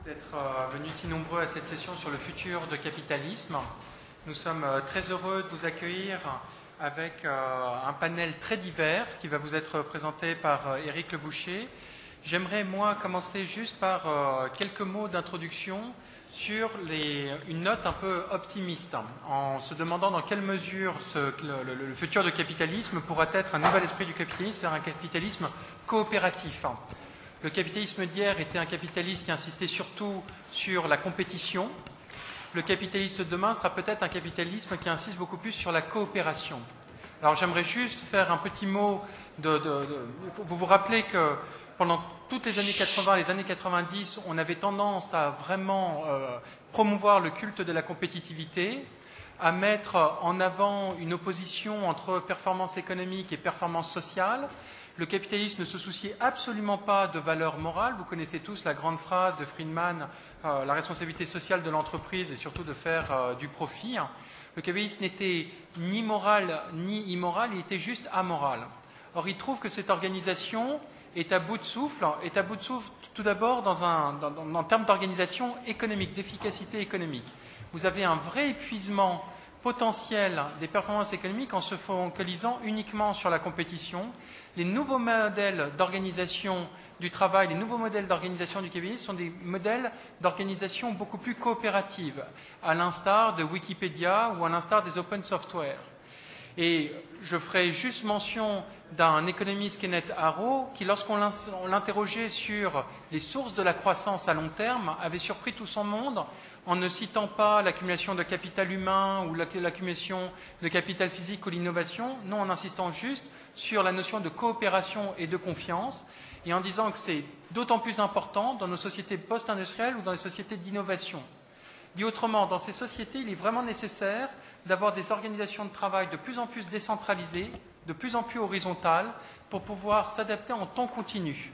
d'être venus si nombreux à cette session sur le futur de capitalisme. Nous sommes très heureux de vous accueillir avec un panel très divers qui va vous être présenté par Éric Le Boucher. J'aimerais, moi, commencer juste par quelques mots d'introduction sur une note un peu optimiste, en se demandant dans quelle mesure le futur du capitalisme pourra être un nouvel esprit du capitalisme vers un capitalisme coopératif. Le capitalisme d'hier était un capitalisme qui insistait surtout sur la compétition. Le capitalisme de demain sera peut-être un capitalisme qui insiste beaucoup plus sur la coopération. Alors j'aimerais juste faire un petit mot vous vous rappelez que pendant toutes les années 80, les années 90, on avait tendance à vraiment promouvoir le culte de la compétitivité, à mettre en avant une opposition entre performance économique et performance sociale. Le capitalisme ne se souciait absolument pas de valeurs morales. Vous connaissez tous la grande phrase de Friedman, la responsabilité sociale de l'entreprise et surtout de faire du profit. Le capitalisme n'était ni moral ni immoral, il était juste amoral. Or, il trouve que cette organisation est à bout de souffle tout d'abord en termes d'organisation économique, d'efficacité économique. Vous avez un vrai épuisement potentiel des performances économiques en se focalisant uniquement sur la compétition. Les nouveaux modèles d'organisation du travail, les nouveaux modèles d'organisation du capitalisme sont des modèles d'organisation beaucoup plus coopérative, à l'instar de Wikipédia ou à l'instar des open software. Et je ferai juste mention d'un économiste, Kenneth Arrow, qui, lorsqu'on l'interrogeait sur les sources de la croissance à long terme, avait surpris tout son monde en ne citant pas l'accumulation de capital humain ou l'accumulation de capital physique ou l'innovation, non, en insistant juste sur la notion de coopération et de confiance, et en disant que c'est d'autant plus important dans nos sociétés post-industrielles ou dans les sociétés d'innovation. Dit autrement, dans ces sociétés, il est vraiment nécessaire d'avoir des organisations de travail de plus en plus décentralisées, de plus en plus horizontales, pour pouvoir s'adapter en temps continu.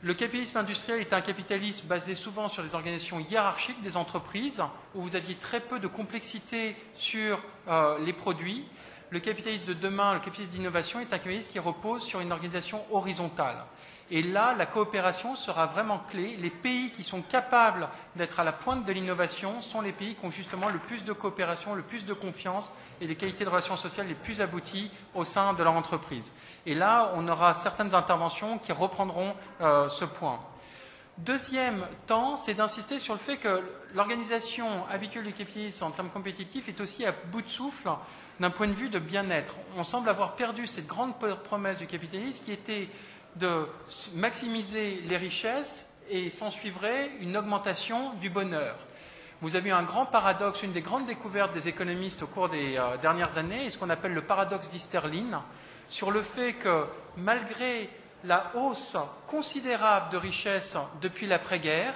Le capitalisme industriel est un capitalisme basé souvent sur des organisations hiérarchiques des entreprises, où vous aviez très peu de complexité sur les produits. Le capitalisme de demain, le capitalisme d'innovation, est un capitalisme qui repose sur une organisation horizontale. Et là, la coopération sera vraiment clé. Les pays qui sont capables d'être à la pointe de l'innovation sont les pays qui ont justement le plus de coopération, le plus de confiance et des qualités de relations sociales les plus abouties au sein de leur entreprise. Et là, on aura certaines interventions qui reprendront ce point. Deuxième temps, c'est d'insister sur le fait que l'organisation habituelle du capitalisme en termes compétitifs est aussi à bout de souffle d'un point de vue de bien-être. On semble avoir perdu cette grande promesse du capitalisme qui était de maximiser les richesses et s'en suivrait une augmentation du bonheur. Vous avez eu un grand paradoxe, une des grandes découvertes des économistes au cours des dernières années, ce qu'on appelle le paradoxe d'Easterlin, sur le fait que malgré la hausse considérable de richesse depuis l'après-guerre,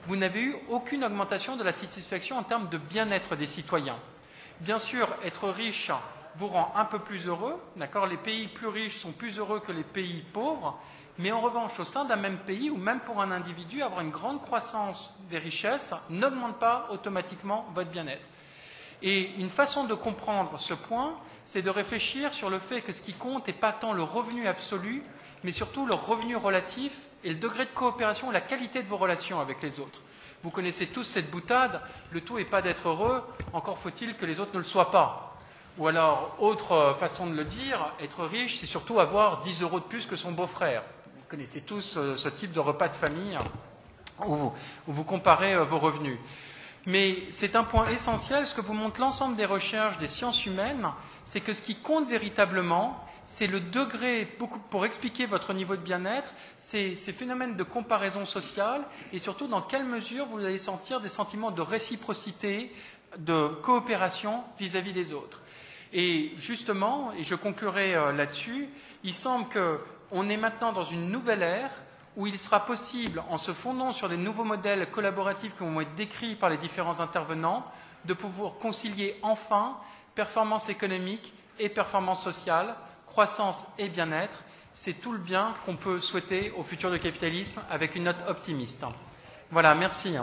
vous n'avez eu aucune augmentation de la satisfaction en termes de bien-être des citoyens. Bien sûr, être riche vous rend un peu plus heureux, d'accord ? Les pays plus riches sont plus heureux que les pays pauvres, mais en revanche, au sein d'un même pays, ou même pour un individu, avoir une grande croissance des richesses n'augmente pas automatiquement votre bien-être. Et une façon de comprendre ce point, c'est de réfléchir sur le fait que ce qui compte n'est pas tant le revenu absolu, mais surtout le revenu relatif et le degré de coopération, la qualité de vos relations avec les autres. Vous connaissez tous cette boutade, le tout n'est pas d'être heureux, encore faut-il que les autres ne le soient pas. Ou alors, autre façon de le dire, être riche, c'est surtout avoir 10 € de plus que son beau-frère. Vous connaissez tous ce type de repas de famille où vous comparez vos revenus. Mais c'est un point essentiel, ce que vous montre l'ensemble des recherches des sciences humaines, c'est que ce qui compte véritablement, c'est le degré, pour expliquer votre niveau de bien-être, ces phénomènes de comparaison sociale et surtout dans quelle mesure vous allez sentir des sentiments de réciprocité, de coopération vis-à-vis des autres. Et justement, et je conclurai là-dessus, il semble qu'on est maintenant dans une nouvelle ère où il sera possible, en se fondant sur des nouveaux modèles collaboratifs qui vont être décrits par les différents intervenants, de pouvoir concilier enfin performance économique et performance sociale, croissance et bien-être. C'est tout le bien qu'on peut souhaiter au futur du capitalisme avec une note optimiste. Voilà, merci.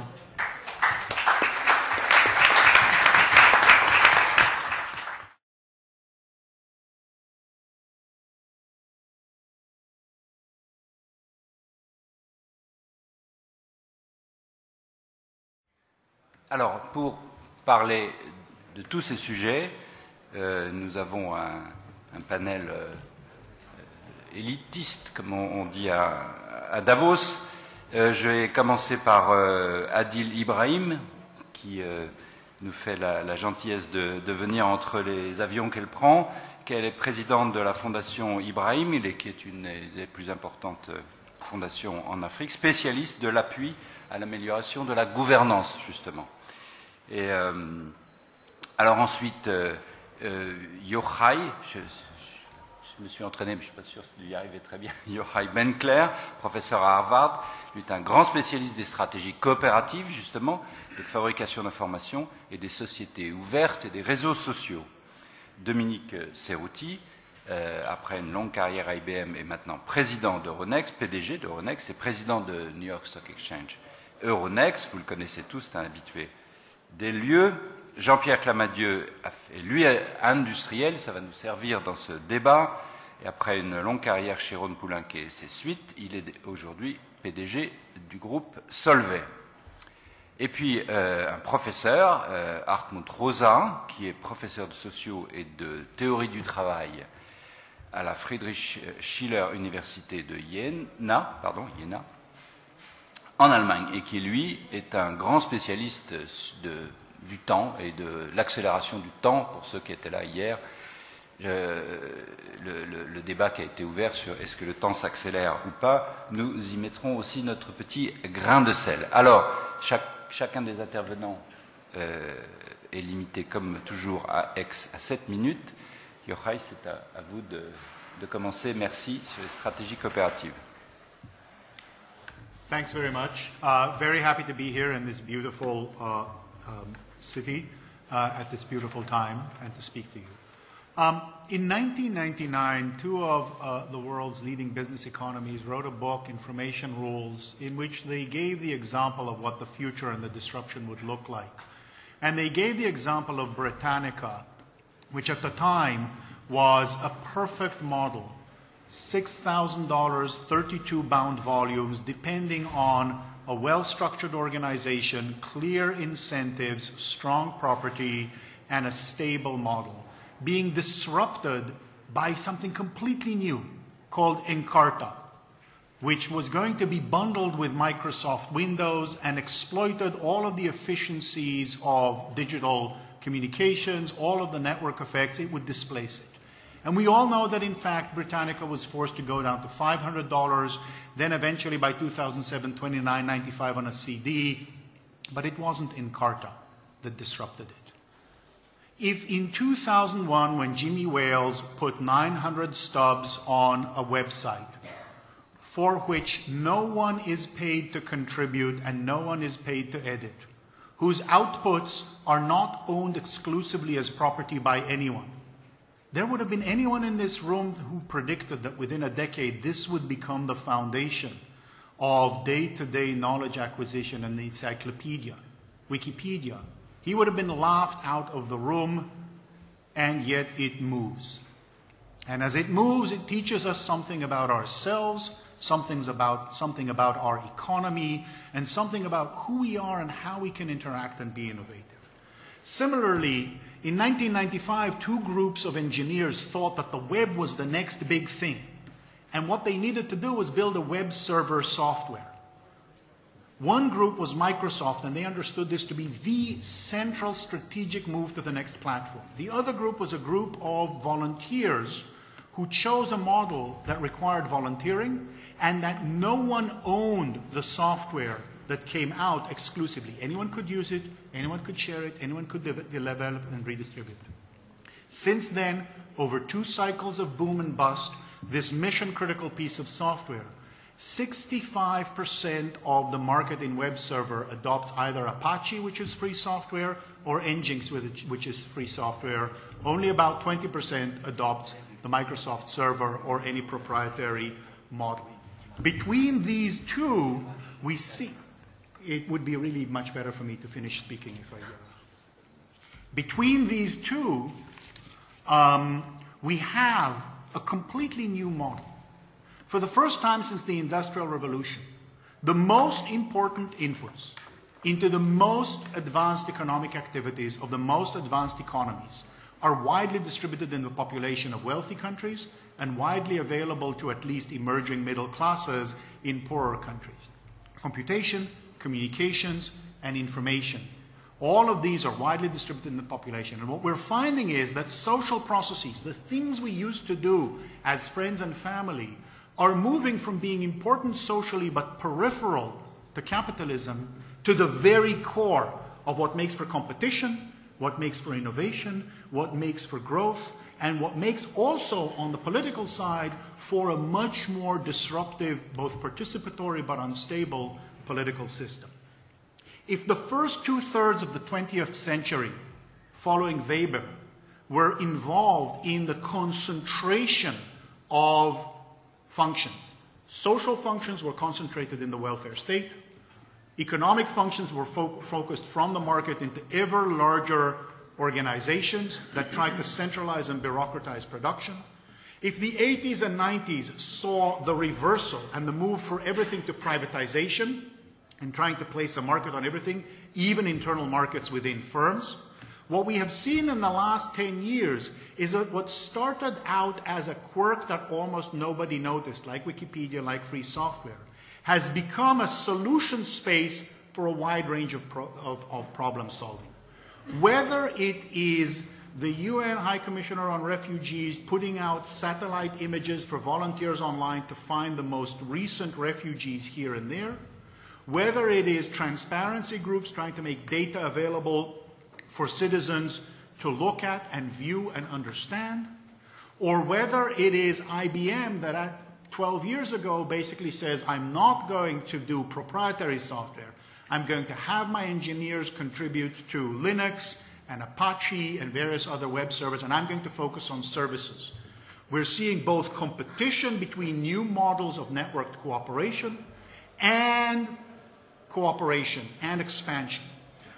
Alors, pour parler de tous ces sujets, nous avons un panel élitiste, comme on dit à Davos. Je vais commencer par Adil Ibrahim, qui nous fait la gentillesse de venir entre les avions qu'elle prend, qu'elle est présidente de la Fondation Ibrahim, qui est une des plus importantes fondations en Afrique, spécialiste de l'appui à l'amélioration de la gouvernance, justement. Et alors ensuite, Yochai, je me suis entraîné, mais je ne suis pas sûr d'y arriver très bien, Yochai Benkler, professeur à Harvard, lui est un grand spécialiste des stratégies coopératives, justement, de fabrication d'informations et des sociétés ouvertes et des réseaux sociaux. Dominique Cerutti, après une longue carrière à IBM, est maintenant président d'Euronext, PDG d'Euronext, et président de New York Stock Exchange. Euronext, vous le connaissez tous, c'est un habitué des lieux. Jean-Pierre Clamadieu est lui industriel, ça va nous servir dans ce débat. Et après une longue carrière chez Rhône Poulenc et ses suites, il est aujourd'hui PDG du groupe Solvay. Et puis un professeur, Hartmut Rosa, qui est professeur de sociaux et de théorie du travail à la Friedrich Schiller Université de Jena, en Allemagne, et qui, lui, est un grand spécialiste du temps et de l'accélération du temps, pour ceux qui étaient là hier. Le débat qui a été ouvert sur est-ce que le temps s'accélère ou pas, nous y mettrons aussi notre petit grain de sel. Alors, chacun des intervenants est limité, comme toujours, à 7 minutes. Yochai, c'est à vous de commencer. Merci sur les stratégies coopératives. Thanks very much. Very happy to be here in this beautiful city at this beautiful time and to speak to you. In 1999, two of the world's leading business economies wrote a book, Information Rules, in which they gave the example of what the future and the disruption would look like. And they gave the example of Britannica, which at the time was a perfect model. $6,000, 32 bound volumes, depending on a well-structured organization, clear incentives, strong property, and a stable model, being disrupted by something completely new called Encarta, which was going to be bundled with Microsoft Windows and exploited all of the efficiencies of digital communications, all of the network effects. It would displace it. And we all know that, in fact, Britannica was forced to go down to $500, then eventually by 2007, $29.95 on a CD. But it wasn't Encarta that disrupted it. If in 2001, when Jimmy Wales put 900 stubs on a website, for which no one is paid to contribute and no one is paid to edit, whose outputs are not owned exclusively as property by anyone, there would have been anyone in this room who predicted that within a decade this would become the foundation of day-to-day knowledge acquisition and the encyclopedia, Wikipedia. He would have been laughed out of the room, and yet it moves. And as it moves, it teaches us something about ourselves, something about our economy, and something about who we are and how we can interact and be innovative. Similarly, in 1995, two groups of engineers thought that the web was the next big thing. And what they needed to do was build a web server software. One group was Microsoft, and they understood this to be the central strategic move to the next platform. The other group was a group of volunteers who chose a model that required volunteering and that no one owned the software that came out exclusively. Anyone could use it, anyone could share it, anyone could develop and redistribute it. Since then, over 2 cycles of boom and bust, this mission-critical piece of software, 65% of the market in web server adopts either Apache, which is free software, or Nginx, which is free software. Only about 20% adopts the Microsoft server or any proprietary model. Between these two, we see, it would be really much better for me to finish speaking if I between these two, we have a completely new model. For the first time since the Industrial Revolution, the most important inputs into the most advanced economic activities of the most advanced economies are widely distributed in the population of wealthy countries and widely available to at least emerging middle classes in poorer countries. Computation, communications, and information. All of these are widely distributed in the population. And what we're finding is that social processes, the things we used to do as friends and family, are moving from being important socially but peripheral to capitalism to the very core of what makes for competition, what makes for innovation, what makes for growth, and what makes also on the political side for a much more disruptive, both participatory but unstable political system. If the first 2/3 of the 20th century, following Weber, were involved in the concentration of functions, social functions were concentrated in the welfare state, economic functions were focused from the market into ever larger organizations that tried to centralize and bureaucratize production. If the 80s and 90s saw the reversal and the move for everything to privatization and trying to place a market on everything, even internal markets within firms, what we have seen in the last 10 years is that what started out as a quirk that almost nobody noticed, like Wikipedia, like free software, has become a solution space for a wide range of problem solving. Whether it is the UN High Commissioner on Refugees putting out satellite images for volunteers online to find the most recent refugees here and there, whether it is transparency groups trying to make data available for citizens to look at and view and understand, or whether it is IBM that 12 years ago basically says, I'm not going to do proprietary software. I'm going to have my engineers contribute to Linux and Apache and various other web servers, and I'm going to focus on services. We're seeing both competition between new models of networked cooperation and expansion.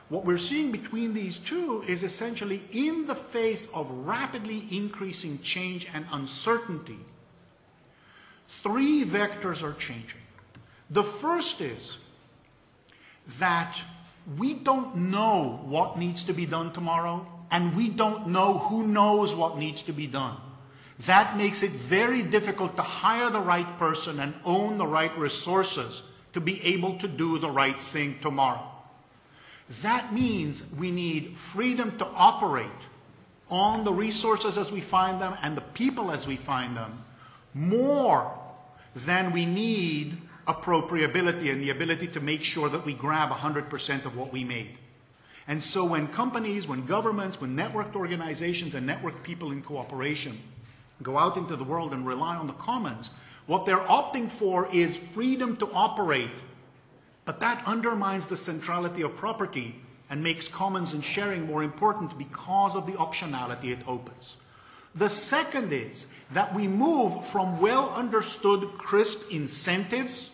What we're seeing between these two is essentially in the face of rapidly increasing change and uncertainty, three vectors are changing. The first is that we don't know what needs to be done tomorrow, and we don't know who knows what needs to be done. That makes it very difficult to hire the right person and own the right resources to be able to do the right thing tomorrow. That means we need freedom to operate on the resources as we find them and the people as we find them more than we need appropriability and the ability to make sure that we grab 100% of what we made. And so when companies, when governments, when networked organizations and networked people in cooperation go out into the world and rely on the commons, what they're opting for is freedom to operate, but that undermines the centrality of property and makes commons and sharing more important because of the optionality it opens. The second is that we move from well-understood, crisp incentives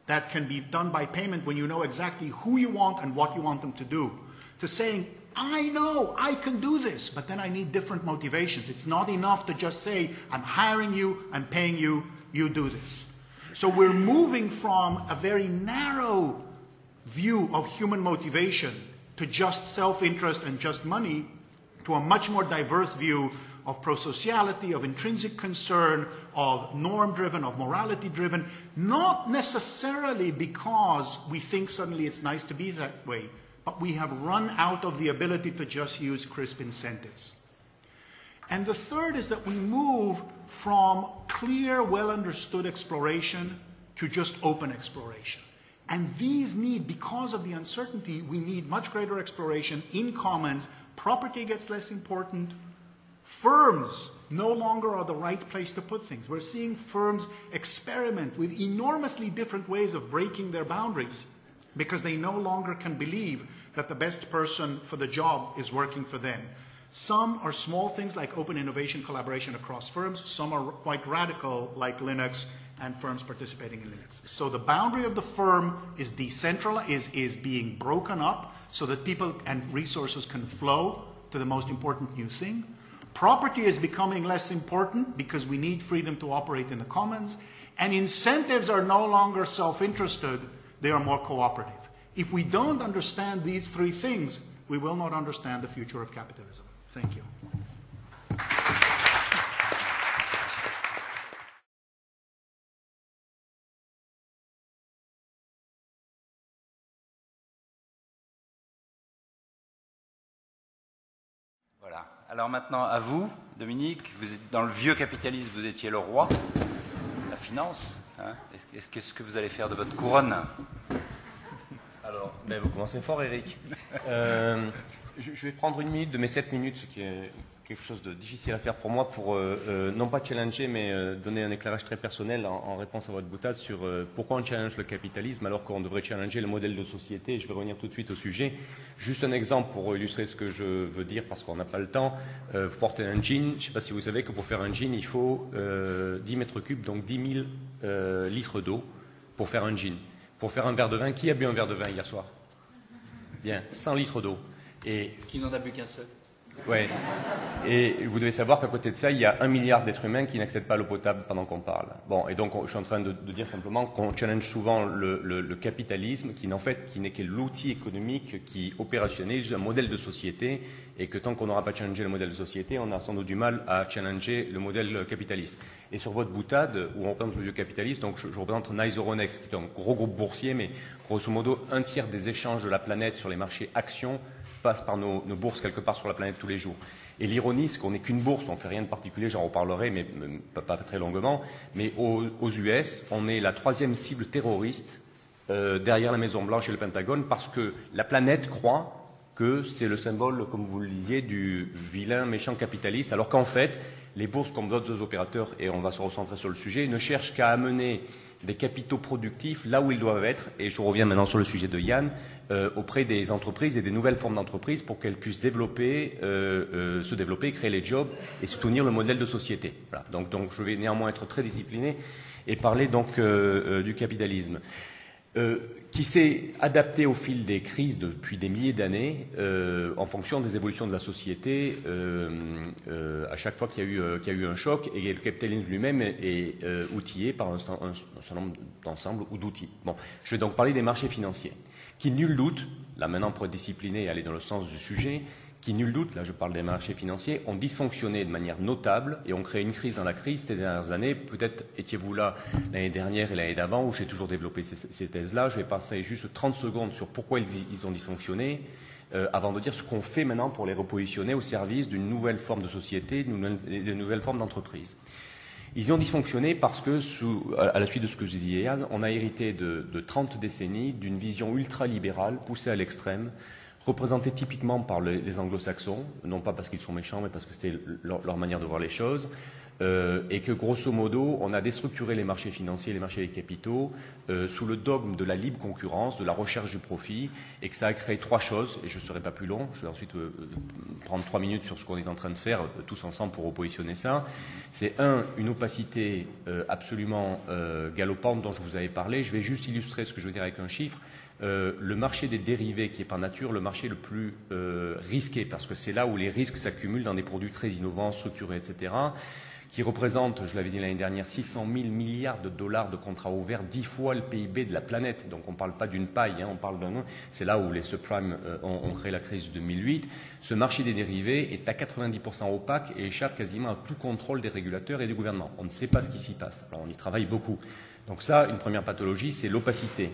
that can be done by payment when you know exactly who you want and what you want them to do, to saying, I know I can do this, but then I need different motivations. It's not enough to just say, I'm hiring you, I'm paying you, you do this. So we're moving from a very narrow view of human motivation to just self-interest and just money to a much more diverse view of prosociality, of intrinsic concern, of norm-driven, of morality-driven, not necessarily because we think suddenly it's nice to be that way, but we have run out of the ability to just use crisp incentives. And the third is that we move from clear, well-understood exploration to just open exploration. And these need, because of the uncertainty, we need much greater exploration in commons. Property gets less important. Firms no longer are the right place to put things. We're seeing firms experiment with enormously different ways of breaking their boundaries because they no longer can believe that the best person for the job is working for them. Some are small things like open innovation collaboration across firms. Some are quite radical like Linux and firms participating in Linux. So the boundary of the firm is decentralized, is being broken up so that people and resources can flow to the most important new thing. Property is becoming less important because we need freedom to operate in the commons. And incentives are no longer self-interested, they are more cooperative. If we don't understand these three things, we will not understand the future of capitalism. Thank you. Voilà. Alors maintenant, à vous, Dominique, vous êtes dans le vieux capitalisme, vous étiez le roi, la finance. Hein. Qu'est-ce que vous allez faire de votre couronne? Alors, vous commencez fort, Eric. Je vais prendre 1 minute de mes 7 minutes, ce qui est quelque chose de difficile à faire pour moi, pour non pas challenger, mais donner un éclairage très personnel en réponse à votre boutade sur pourquoi on challenge le capitalisme alors qu'on devrait challenger le modèle de société. Je vais revenir tout de suite au sujet. Juste un exemple pour illustrer ce que je veux dire, parce qu'on n'a pas le temps. Vous portez un jean. Je ne sais pas si vous savez que pour faire un jean, il faut 10 mètres cubes, donc 10 000 litres d'eau pour faire un jean. Pour faire un verre de vin, qui a bu un verre de vin hier soir? Bien, 100 litres d'eau. Et qui n'en a bu qu'un seul? Ouais. Et vous devez savoir qu'à côté de ça, il y a 1 milliard d'êtres humains qui n'accèdent pas à l'eau potable pendant qu'on parle. Bon, et donc je suis en train de dire simplement qu'on challenge souvent le capitalisme, qui n'est que l'outil économique qui opérationnalise un modèle de société, et que tant qu'on n'aura pas challengé le modèle de société, on a sans doute du mal à challenger le modèle capitaliste. Et sur votre boutade, où on représente le vieux capitaliste, donc je représente Nice Euronext, qui est un gros groupe boursier, mais grosso modo, 1/3 des échanges de la planète sur les marchés actions passe par nos bourses quelque part sur la planète tous les jours. Et l'ironie, c'est qu'on n'est qu'une bourse, on ne fait rien de particulier, j'en reparlerai, mais pas très longuement. Mais aux US, on est la 3e cible terroriste derrière la Maison-Blanche et le Pentagone, parce que la planète croit que c'est le symbole, comme vous le disiez, du vilain méchant capitaliste, alors qu'en fait, les bourses, comme d'autres opérateurs, et on va se recentrer sur le sujet, ne cherchent qu'à amener des capitaux productifs là où ils doivent être, et je reviens maintenant sur le sujet de Yann, auprès des entreprises et des nouvelles formes d'entreprises pour qu'elles puissent se développer, créer les jobs et soutenir le modèle de société. Voilà. Donc je vais néanmoins être très discipliné et parler donc du capitalisme. Qui s'est adapté au fil des crises depuis des milliers d'années en fonction des évolutions de la société à chaque fois qu'il y a eu un choc, et le capitalisme lui-même est outillé par un certain nombre d'ensembles ou d'outils. Bon, je vais donc parler des marchés financiers qui, nul doute, là maintenant pour être discipliné et aller dans le sens du sujet, qui, nul doute, là je parle des marchés financiers, ont dysfonctionné de manière notable et ont créé une crise dans la crise ces dernières années. Peut-être étiez-vous là l'année dernière et l'année d'avant, où j'ai toujours développé ces thèses-là. Je vais passer juste 30 secondes sur pourquoi ils ont dysfonctionné, avant de dire ce qu'on fait maintenant pour les repositionner au service d'une nouvelle forme de société, d'une nouvelle forme d'entreprise. Ils ont dysfonctionné parce que, à la suite de ce que j'ai dit Yann, on a hérité de 30 décennies d'une vision ultralibérale poussée à l'extrême, représentée typiquement par les anglo-saxons, non pas parce qu'ils sont méchants, mais parce que c'était leur manière de voir les choses, et que grosso modo, on a déstructuré les marchés financiers, les marchés des capitaux, sous le dogme de la libre concurrence, de la recherche du profit, et que ça a créé 3 choses, et je ne serai pas plus long, je vais ensuite prendre 3 minutes sur ce qu'on est en train de faire tous ensemble pour repositionner ça. C'est une opacité absolument galopante dont je vous avais parlé. Je vais juste illustrer ce que je veux dire avec un chiffre. Le marché des dérivés, qui est par nature le marché le plus risqué, parce que c'est là où les risques s'accumulent dans des produits très innovants, structurés, etc., qui représente, je l'avais dit l'année dernière, 600 000 milliards de dollars de contrats ouverts, 10 fois le PIB de la planète. Donc on ne parle pas d'une paille, on parle d'un... C'est là où les subprimes ont créé la crise de 2008. Ce marché des dérivés est à 90% opaque et échappe quasiment à tout contrôle des régulateurs et des gouvernements. On ne sait pas ce qui s'y passe. Alors on y travaille beaucoup. Donc ça, une première pathologie, c'est l'opacité.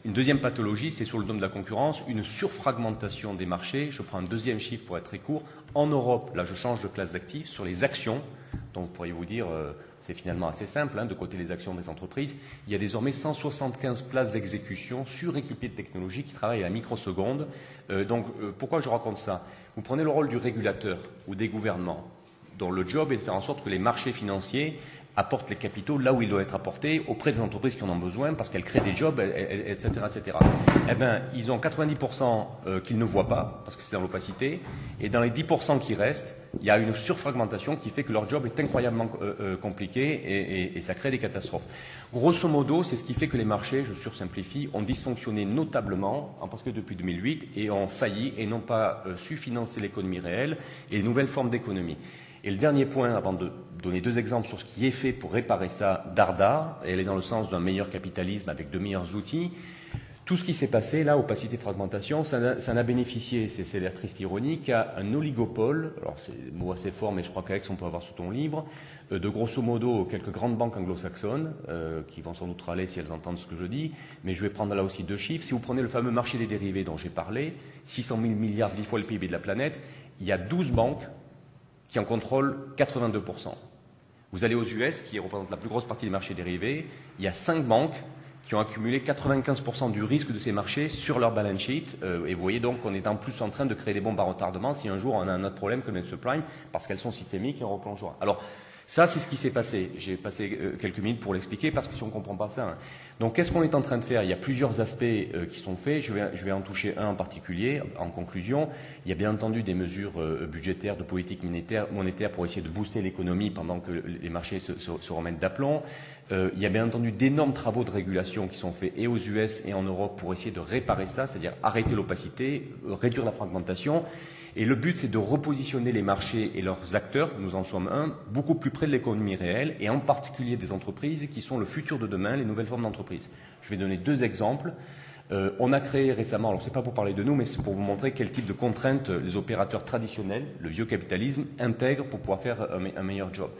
Une deuxième pathologie, c'est sur le domaine de la concurrence, une surfragmentation des marchés. Je prends un deuxième chiffre pour être très court. En Europe, là je change de classe d'actifs, sur les actions, donc pourriez-vous dire, c'est finalement assez simple, de côté les actions des entreprises, il y a désormais 175 places d'exécution suréquipées de technologies qui travaillent à la microseconde. Pourquoi je raconte ça? Vous prenez le rôle du régulateur ou des gouvernements, dont le job est de faire en sorte que les marchés financiers apportent les capitaux là où ils doivent être apportés, auprès des entreprises qui en ont besoin, parce qu'elles créent des jobs, etc., etc. Eh bien, ils ont 90% qu'ils ne voient pas, parce que c'est dans l'opacité, et dans les 10% qui restent, il y a une surfragmentation qui fait que leur job est incroyablement compliqué et ça crée des catastrophes. Grosso modo, c'est ce qui fait que les marchés, je sursimplifie, ont dysfonctionné notablement, en particulier depuis 2008, et ont failli et n'ont pas su financer l'économie réelle et les nouvelles formes d'économie. Et le dernier point, avant de donner 2 exemples sur ce qui est fait pour réparer ça, dardard, et aller dans le sens d'un meilleur capitalisme avec de meilleurs outils, Tout ce qui s'est passé là, opacité, fragmentation, ça n'a bénéficié, c'est l'air triste ironique, à un oligopole, alors c'est un mot assez fort, mais je crois qu'Alex on peut avoir sous ton livre, de grosso modo quelques grandes banques anglo-saxonnes, qui vont sans doute râler si elles entendent ce que je dis, mais je vais prendre là aussi 2 chiffres. Si vous prenez le fameux marché des dérivés dont j'ai parlé, 600 000 milliards, 10 fois le PIB de la planète, il y a 12 banques qui en contrôlent 82%. Vous allez aux US, qui représentent la plus grosse partie des marchés dérivés, il y a 5 banques qui ont accumulé 95% du risque de ces marchés sur leur balance sheet. Et vous voyez donc qu'on est en plus en train de créer des bombes à retardement si un jour on a un autre problème comme le subprime, parce qu'elles sont systémiques et on replongera. Alors, ça, c'est ce qui s'est passé. J'ai passé quelques minutes pour l'expliquer parce que si on ne comprend pas ça. Donc, qu'est-ce qu'on est en train de faire? Il y a plusieurs aspects qui sont faits. Je vais en toucher un en particulier. En conclusion, il y a bien entendu des mesures budgétaires, de politique monétaire pour essayer de booster l'économie pendant que les marchés se remettent d'aplomb. Il y a bien entendu d'énormes travaux de régulation qui sont faits et aux US et en Europe pour essayer de réparer ça, c'est-à-dire arrêter l'opacité, réduire la fragmentation. Et le but, c'est de repositionner les marchés et leurs acteurs, nous en sommes un, beaucoup plus près de l'économie réelle, et en particulier des entreprises qui sont le futur de demain, les nouvelles formes d'entreprises. Je vais donner 2 exemples. On a créé récemment, alors c'est pas pour parler de nous, mais c'est pour vous montrer quel type de contraintes les opérateurs traditionnels, le vieux capitalisme, intègrent pour pouvoir faire un meilleur job.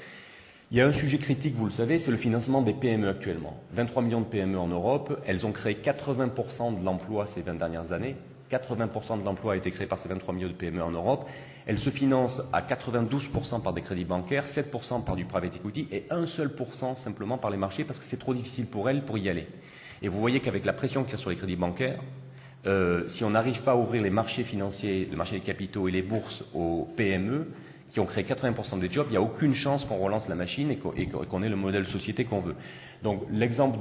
Il y a un sujet critique, vous le savez, c'est le financement des PME actuellement. 23 millions de PME en Europe, elles ont créé 80% de l'emploi ces 20 dernières années. 80% de l'emploi a été créé par ces 23 millions de PME en Europe. Elles se financent à 92% par des crédits bancaires, 7% par du private equity et 1 seul % simplement par les marchés parce que c'est trop difficile pour elles pour y aller. Et vous voyez qu'avec la pression qu'il y a sur les crédits bancaires, si on n'arrive pas à ouvrir les marchés financiers, le marché des capitaux et les bourses aux PME, qui ont créé 80% des jobs, il n'y a aucune chance qu'on relance la machine et qu'on ait le modèle de société qu'on veut. Donc l'exemple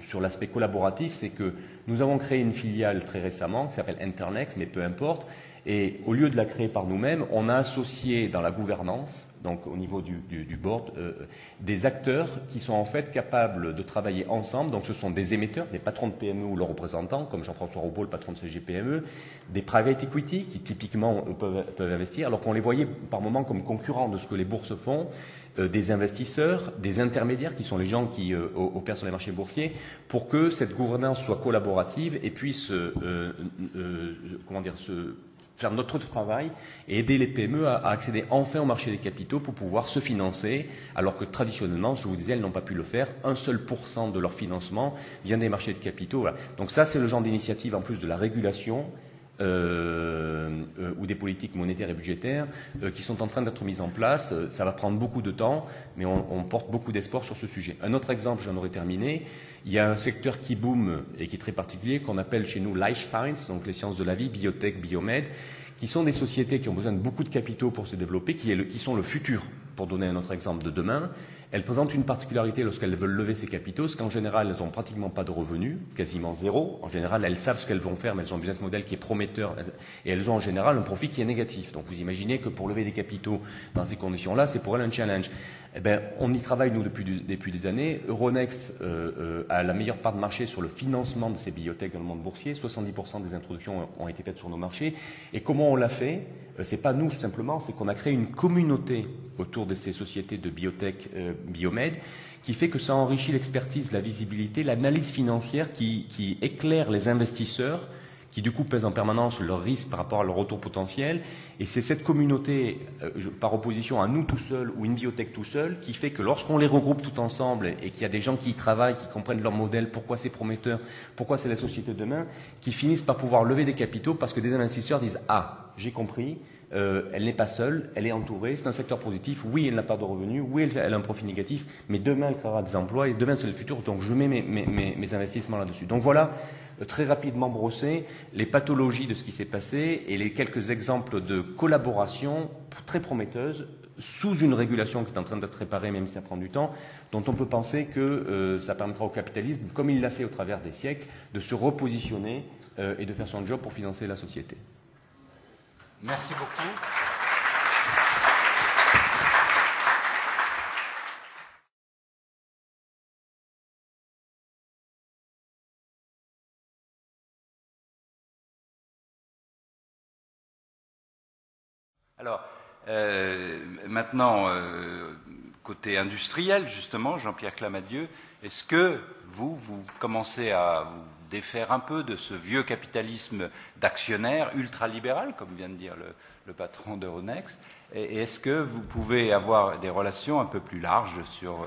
sur l'aspect collaboratif, c'est que nous avons créé une filiale très récemment qui s'appelle Internext, mais peu importe. Et au lieu de la créer par nous-mêmes, on a associé dans la gouvernance, donc au niveau du board, des acteurs qui sont en fait capables de travailler ensemble. Donc ce sont des émetteurs, des patrons de PME ou leurs représentants, comme Jean-François Roubaud, le patron de CGPME, des private equity qui typiquement peuvent investir, alors qu'on les voyait par moments comme concurrents de ce que les bourses font, des investisseurs, des intermédiaires qui sont les gens qui opèrent sur les marchés boursiers, pour que cette gouvernance soit collaborative et puisse faire notre travail et aider les PME à accéder enfin au marché des capitaux pour pouvoir se financer, alors que traditionnellement, je vous disais, elles n'ont pas pu le faire. 1 seul % de leur financement vient des marchés de capitaux. Voilà. Donc ça, c'est le genre d'initiative, en plus de la régulation, ou des politiques monétaires et budgétaires qui sont en train d'être mises en place. Ça va prendre beaucoup de temps, mais on porte beaucoup d'espoir sur ce sujet. Un autre exemple, j'en aurais terminé, il y a un secteur qui boom et qui est très particulier, qu'on appelle chez nous life science, donc les sciences de la vie, biotech, biomed, qui sont des sociétés qui ont besoin de beaucoup de capitaux pour se développer, qui sont le futur, pour donner un autre exemple de demain. Elles présentent une particularité lorsqu'elles veulent lever ces capitaux, c'est qu'en général, elles n'ont pratiquement pas de revenus, quasiment zéro. En général, elles savent ce qu'elles vont faire, mais elles ont un business model qui est prometteur, et elles ont en général un profit qui est négatif. Donc vous imaginez que pour lever des capitaux dans ces conditions-là, c'est pour elles un challenge. Eh bien, on y travaille, nous, depuis des années. Euronext a la meilleure part de marché sur le financement de ces biotech dans le monde boursier. 70% des introductions ont été faites sur nos marchés. Et comment on l'a fait? C'est pas nous simplement, c'est qu'on a créé une communauté autour de ces sociétés de biotech, biomed, qui fait que ça enrichit l'expertise, la visibilité, l'analyse financière qui éclaire les investisseurs, qui du coup pèsent en permanence leur risque par rapport à leur retour potentiel. Et c'est cette communauté, par opposition à nous tout seuls ou une biotech tout seul, qui fait que lorsqu'on les regroupe tout ensemble et qu'il y a des gens qui y travaillent, qui comprennent leur modèle, pourquoi c'est prometteur, pourquoi c'est la société de demain, qui finissent par pouvoir lever des capitaux parce que des investisseurs disent « Ah, j'ai compris, elle n'est pas seule, elle est entourée, c'est un secteur positif, oui elle n'a pas de revenus, oui elle a un profit négatif, mais demain elle créera des emplois et demain c'est le futur, donc je mets mes investissements là-dessus. » Donc voilà, très rapidement brossé, les pathologies de ce qui s'est passé et les quelques exemples de collaboration très prometteuses sous une régulation qui est en train d'être réparée, même si ça prend du temps, dont on peut penser que ça permettra au capitalisme, comme il l'a fait au travers des siècles, de se repositionner et de faire son job pour financer la société. Merci beaucoup. Alors, maintenant, côté industriel, justement, Jean-Pierre Clamadieu, est-ce que vous commencez à défaire un peu de ce vieux capitalisme d'actionnaire ultralibéral, comme vient de dire le patron d'Euronext. Et est-ce que vous pouvez avoir des relations un peu plus larges sur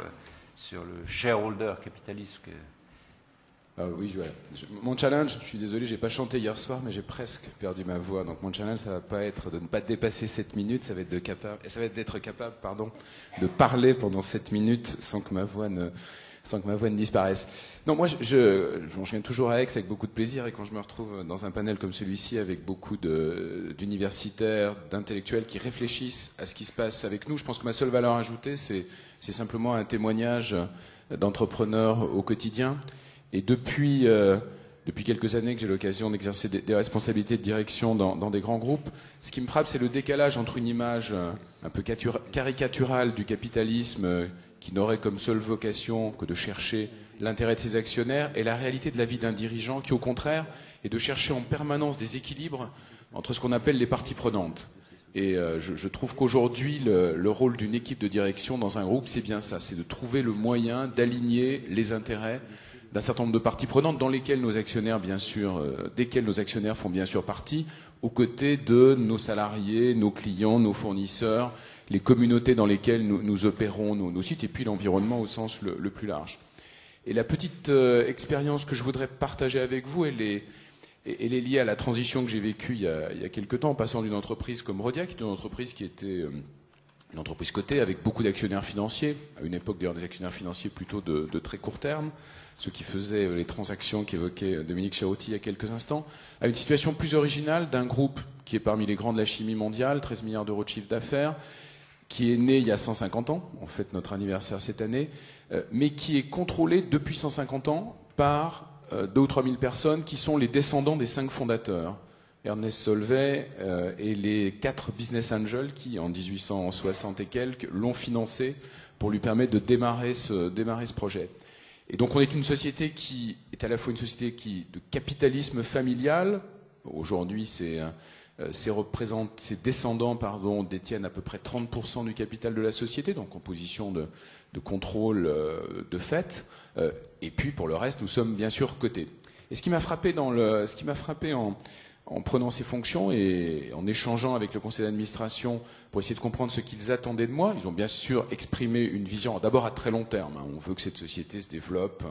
le shareholder capitalisme Oui, voilà. Mon challenge, je suis désolé, j'ai pas chanté hier soir, mais j'ai presque perdu ma voix. Donc mon challenge, ça va pas être de ne pas dépasser 7 minutes, ça va être d'être capable, de parler pendant 7 minutes sans que ma voix ne disparaisse. Non, moi, je viens toujours à Aix avec beaucoup de plaisir, et quand je me retrouve dans un panel comme celui-ci avec beaucoup d'universitaires, d'intellectuels qui réfléchissent à ce qui se passe avec nous, je pense que ma seule valeur ajoutée, c'est simplement un témoignage d'entrepreneurs au quotidien. Et depuis quelques années que j'ai l'occasion d'exercer des responsabilités de direction dans des grands groupes, ce qui me frappe, c'est le décalage entre une image un peu caricaturale du capitalisme qui n'aurait comme seule vocation que de chercher l'intérêt de ses actionnaires et la réalité de la vie d'un dirigeant qui, au contraire, est de chercher en permanence des équilibres entre ce qu'on appelle les parties prenantes. Et je trouve qu'aujourd'hui, le rôle d'une équipe de direction dans un groupe, c'est bien ça, c'est de trouver le moyen d'aligner les intérêts d'un certain nombre de parties prenantes dans lesquelles nos actionnaires, bien sûr, desquels nos actionnaires font bien sûr partie, aux côtés de nos salariés, nos clients, nos fournisseurs, les communautés dans lesquelles nous opérons nos sites, et puis l'environnement au sens le plus large. Et la petite expérience que je voudrais partager avec vous, elle est liée à la transition que j'ai vécue il y a quelque temps, en passant d'une entreprise comme Rhodia, qui est une entreprise qui était une entreprise cotée avec beaucoup d'actionnaires financiers, à une époque d'ailleurs des actionnaires financiers plutôt de très court terme, ceux qui faisaient les transactions qu'évoquait Dominique Charotti il y a quelques instants, à une situation plus originale d'un groupe qui est parmi les grands de la chimie mondiale, 13 milliards d'euros de chiffre d'affaires, qui est né il y a 150 ans, on fête notre anniversaire cette année, mais qui est contrôlé depuis 150 ans par 2 ou 3 000 personnes qui sont les descendants des 5 fondateurs. Ernest Solvay et les 4 business angels qui, en 1860 et quelques, l'ont financé pour lui permettre de démarrer ce projet. Et donc on est une société qui est à la fois une société de capitalisme familial. Aujourd'hui, ses descendants détiennent à peu près 30% du capital de la société, donc en position de contrôle de fait. Et puis pour le reste, nous sommes bien sûr cotés. Et ce qui m'a frappé en prenant ces fonctions et en échangeant avec le conseil d'administration pour essayer de comprendre ce qu'ils attendaient de moi. Ils ont bien sûr exprimé une vision, d'abord à très long terme. On veut que cette société se développe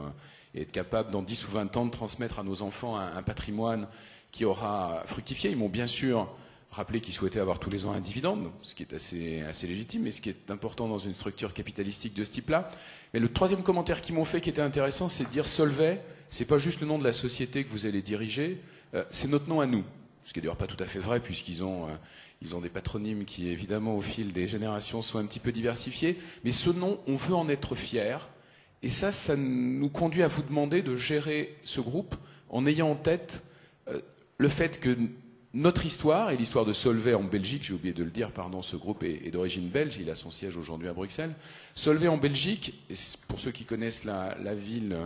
et être capable, dans 10 ou 20 ans, de transmettre à nos enfants un patrimoine qui aura fructifié. Ils m'ont bien sûr rappelé qu'ils souhaitaient avoir tous les ans un dividende, ce qui est assez légitime, mais ce qui est important dans une structure capitalistique de ce type-là. Mais le troisième commentaire qu'ils m'ont fait qui était intéressant, c'est de dire Solvay, c'est pas juste le nom de la société que vous allez diriger, c'est notre nom à nous. Ce qui est d'ailleurs pas tout à fait vrai, puisqu'ils ont des patronymes qui, évidemment, au fil des générations, sont un petit peu diversifiés. Mais ce nom, on veut en être fiers. Et ça nous conduit à vous demander de gérer ce groupe en ayant en tête le fait que notre histoire, et l'histoire de Solvay en Belgique, j'ai oublié de le dire, pardon, ce groupe est d'origine belge, il a son siège aujourd'hui à Bruxelles. Solvay en Belgique, et pour ceux qui connaissent la ville,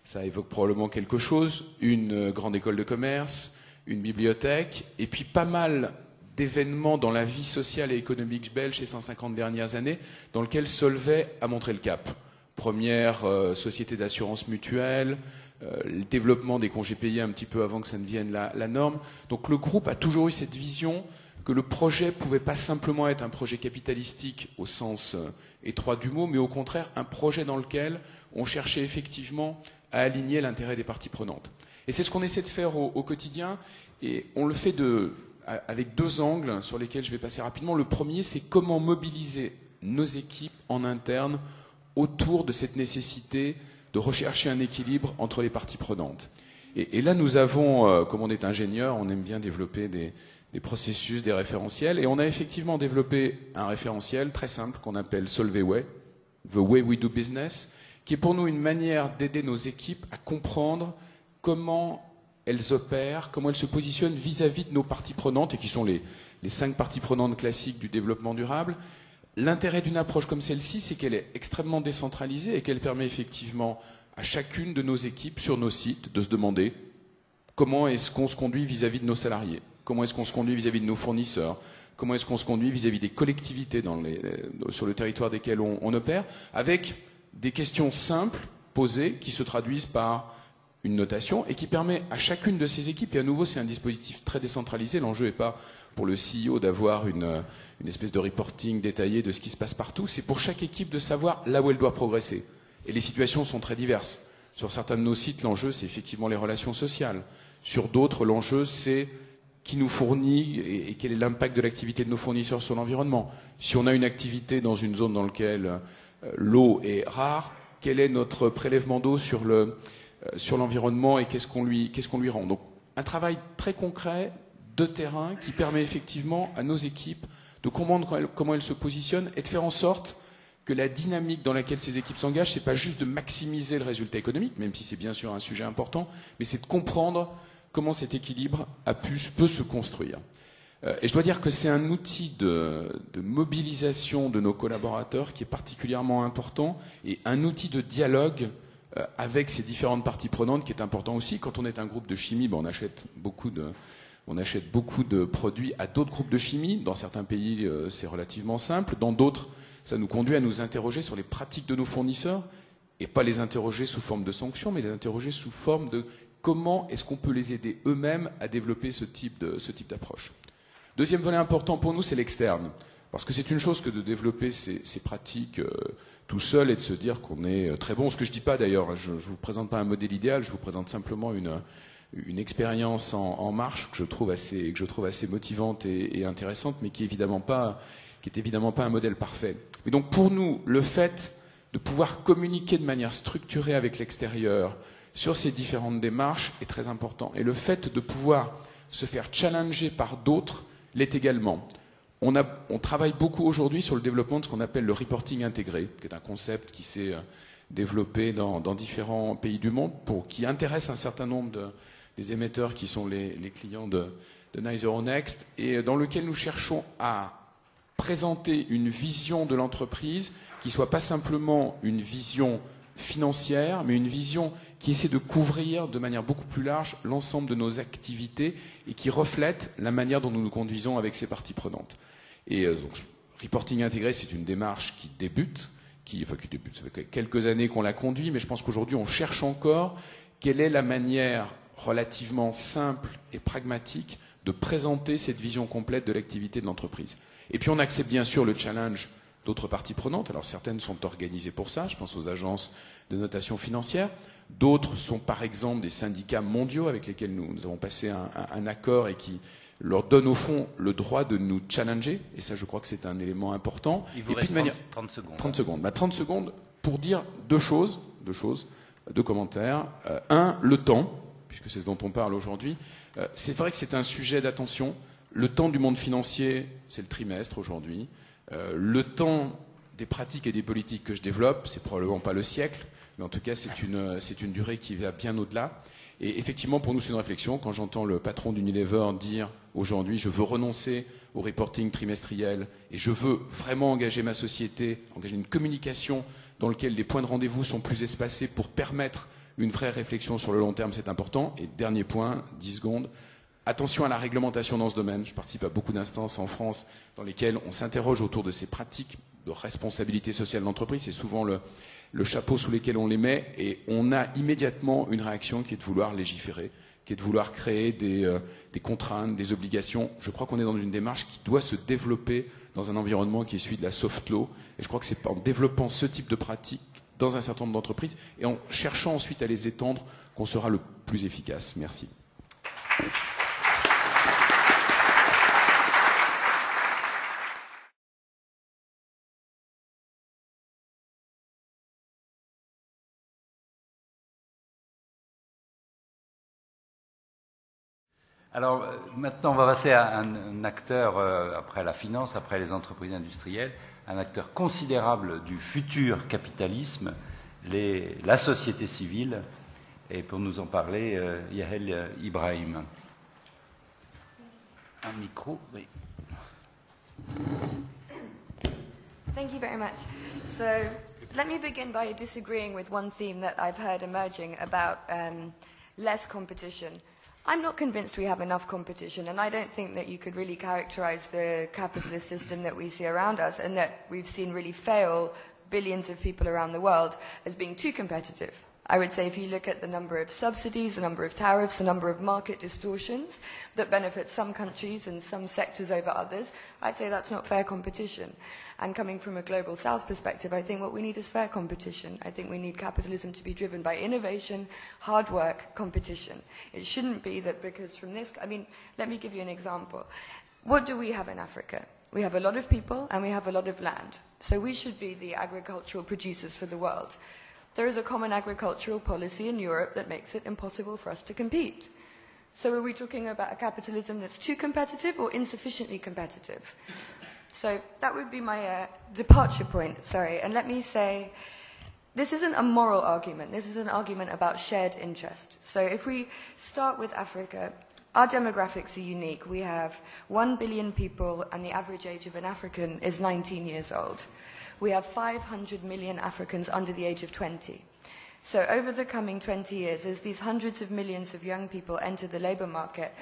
ça évoque probablement quelque chose, une grande école de commerce, une bibliothèque, et puis pas mal d'événements dans la vie sociale et économique belge ces 150 dernières années, dans lequel Solvay a montré le cap. Première société d'assurance mutuelle, le développement des congés payés un petit peu avant que ça ne devienne la norme. Donc le groupe a toujours eu cette vision que le projet ne pouvait pas simplement être un projet capitalistique au sens étroit du mot, mais au contraire un projet dans lequel on cherchait effectivement à aligner l'intérêt des parties prenantes. Et c'est ce qu'on essaie de faire au quotidien, et on le fait avec 2 angles sur lesquels je vais passer rapidement. Le premier, c'est comment mobiliser nos équipes en interne autour de cette nécessité de rechercher un équilibre entre les parties prenantes. Et là, nous avons, comme on est ingénieur, on aime bien développer des processus, des référentiels, et on a effectivement développé un référentiel très simple qu'on appelle Solvay Way, The Way We Do Business, qui est pour nous une manière d'aider nos équipes à comprendre comment elles opèrent, comment elles se positionnent vis-à-vis de nos parties prenantes, et qui sont les 5 parties prenantes classiques du développement durable. L'intérêt d'une approche comme celle-ci, c'est qu'elle est extrêmement décentralisée et qu'elle permet effectivement à chacune de nos équipes sur nos sites de se demander comment est-ce qu'on se conduit vis-à-vis de nos salariés, comment est-ce qu'on se conduit vis-à-vis de nos fournisseurs, comment est-ce qu'on se conduit vis-à-vis des collectivités sur le territoire desquelles on opère, avec des questions simples posées qui se traduisent par une notation et qui permet à chacune de ces équipes, et à nouveau c'est un dispositif très décentralisé, l'enjeu n'est pas pour le CEO d'avoir une espèce de reporting détaillé de ce qui se passe partout, c'est pour chaque équipe de savoir là où elle doit progresser. Et les situations sont très diverses. Sur certains de nos sites, l'enjeu c'est effectivement les relations sociales. Sur d'autres, l'enjeu c'est qui nous fournit et quel est l'impact de l'activité de nos fournisseurs sur l'environnement. Si on a une activité dans une zone dans laquelle l'eau est rare, quel est notre prélèvement d'eau sur l'environnement et qu'est-ce qu'on lui rend. Donc un travail très concret de terrain qui permet effectivement à nos équipes de comprendre comment elles se positionnent et de faire en sorte que la dynamique dans laquelle ces équipes s'engagent, c'est pas juste de maximiser le résultat économique, même si c'est bien sûr un sujet important, mais c'est de comprendre comment cet équilibre peut se construire. Et je dois dire que c'est un outil de mobilisation de nos collaborateurs qui est particulièrement important et un outil de dialogue avec ces différentes parties prenantes qui est important aussi. Quand on est un groupe de chimie, on achète beaucoup de produits à d'autres groupes de chimie. Dans certains pays, c'est relativement simple. Dans d'autres, ça nous conduit à nous interroger sur les pratiques de nos fournisseurs et pas les interroger sous forme de sanctions, mais les interroger sous forme de comment est-ce qu'on peut les aider eux-mêmes à développer ce type d'approche. Deuxième volet important pour nous, c'est l'externe. Parce que c'est une chose que de développer ces pratiques tout seul et de se dire qu'on est très bon. Ce que je ne dis pas d'ailleurs, je ne vous présente pas un modèle idéal, je vous présente simplement une expérience en marche que je trouve assez motivante et intéressante, mais qui est évidemment pas un modèle parfait. Et donc pour nous, le fait de pouvoir communiquer de manière structurée avec l'extérieur sur ces différentes démarches est très important. Et le fait de pouvoir se faire challenger par d'autres l'est également. On travaille beaucoup aujourd'hui sur le développement de ce qu'on appelle le reporting intégré, qui est un concept qui s'est développé dans différents pays du monde, qui intéresse un certain nombre des émetteurs qui sont les clients de NizeroNext, et dans lequel nous cherchons à présenter une vision de l'entreprise qui soit pas simplement une vision financière, mais une vision qui essaie de couvrir de manière beaucoup plus large l'ensemble de nos activités et qui reflète la manière dont nous nous conduisons avec ces parties prenantes. Et donc, reporting intégré, c'est une démarche qui débute, ça fait quelques années qu'on la conduit, mais je pense qu'aujourd'hui, on cherche encore quelle est la manière relativement simple et pragmatique de présenter cette vision complète de l'activité de l'entreprise. Et puis, on accepte bien sûr le challenge d'autres parties prenantes. Alors, certaines sont organisées pour ça, je pense aux agences de notation financière. D'autres sont par exemple des syndicats mondiaux avec lesquels nous avons passé un accord et qui leur donne au fond le droit de nous challenger. Et ça, je crois que c'est un élément important. Il vous reste 30 secondes. 30 secondes. 30 secondes pour dire deux commentaires. Un, le temps, puisque c'est ce dont on parle aujourd'hui. C'est vrai que c'est un sujet d'attention. Le temps du monde financier, c'est le trimestre aujourd'hui. Le temps des pratiques et des politiques que je développe, c'est probablement pas le siècle. Mais en tout cas, c'est une durée qui va bien au-delà. Et effectivement, pour nous, c'est une réflexion. Quand j'entends le patron d'Unilever dire aujourd'hui, je veux renoncer au reporting trimestriel et je veux vraiment engager ma société, engager une communication dans laquelle les points de rendez-vous sont plus espacés pour permettre une vraie réflexion sur le long terme, c'est important. Et dernier point, 10 secondes. Attention à la réglementation dans ce domaine. Je participe à beaucoup d'instances en France dans lesquelles on s'interroge autour de ces pratiques de responsabilité sociale de l'entreprise. C'est souvent le chapeau sous lequel on les met et on a immédiatement une réaction qui est de vouloir légiférer, qui est de vouloir créer des contraintes, des obligations. Je crois qu'on est dans une démarche qui doit se développer dans un environnement qui est celui de la soft law. Et je crois que c'est en développant ce type de pratiques dans un certain nombre d'entreprises et en cherchant ensuite à les étendre qu'on sera le plus efficace. Merci. Alors maintenant, on va passer à un acteur, après la finance, après les entreprises industrielles, un acteur considérable du futur capitalisme, la société civile. Et pour nous en parler, Yael Ibrahim. Un micro, oui. Thank you very much. So let me begin by disagreeing with one theme that I've heard emerging about less competition. I'm not convinced we have enough competition, and I don't think that you could really characterize the capitalist system that we see around us and that we've seen really fail billions of people around the world as being too competitive. I would say if you look at the number of subsidies, the number of tariffs, the number of market distortions that benefit some countries and some sectors over others, I'd say that's not fair competition. And coming from a global south perspective, I think what we need is fair competition. I think we need capitalism to be driven by innovation, hard work, competition. It shouldn't be that because from this, I mean, let me give you an example. What do we have in Africa? We have a lot of people and we have a lot of land. So we should be the agricultural producers for the world. There is a common agricultural policy in Europe that makes it impossible for us to compete. So are we talking about a capitalism that's too competitive or insufficiently competitive? So that would be my departure point, sorry. And let me say, this isn't a moral argument. This is an argument about shared interest. So if we start with Africa, our demographics are unique. We have 1 billion people and the average age of an African is 19 years old. We have 500 million Africans under the age of 20. So over the coming 20 years, as these hundreds of millions of young people enter the labour market,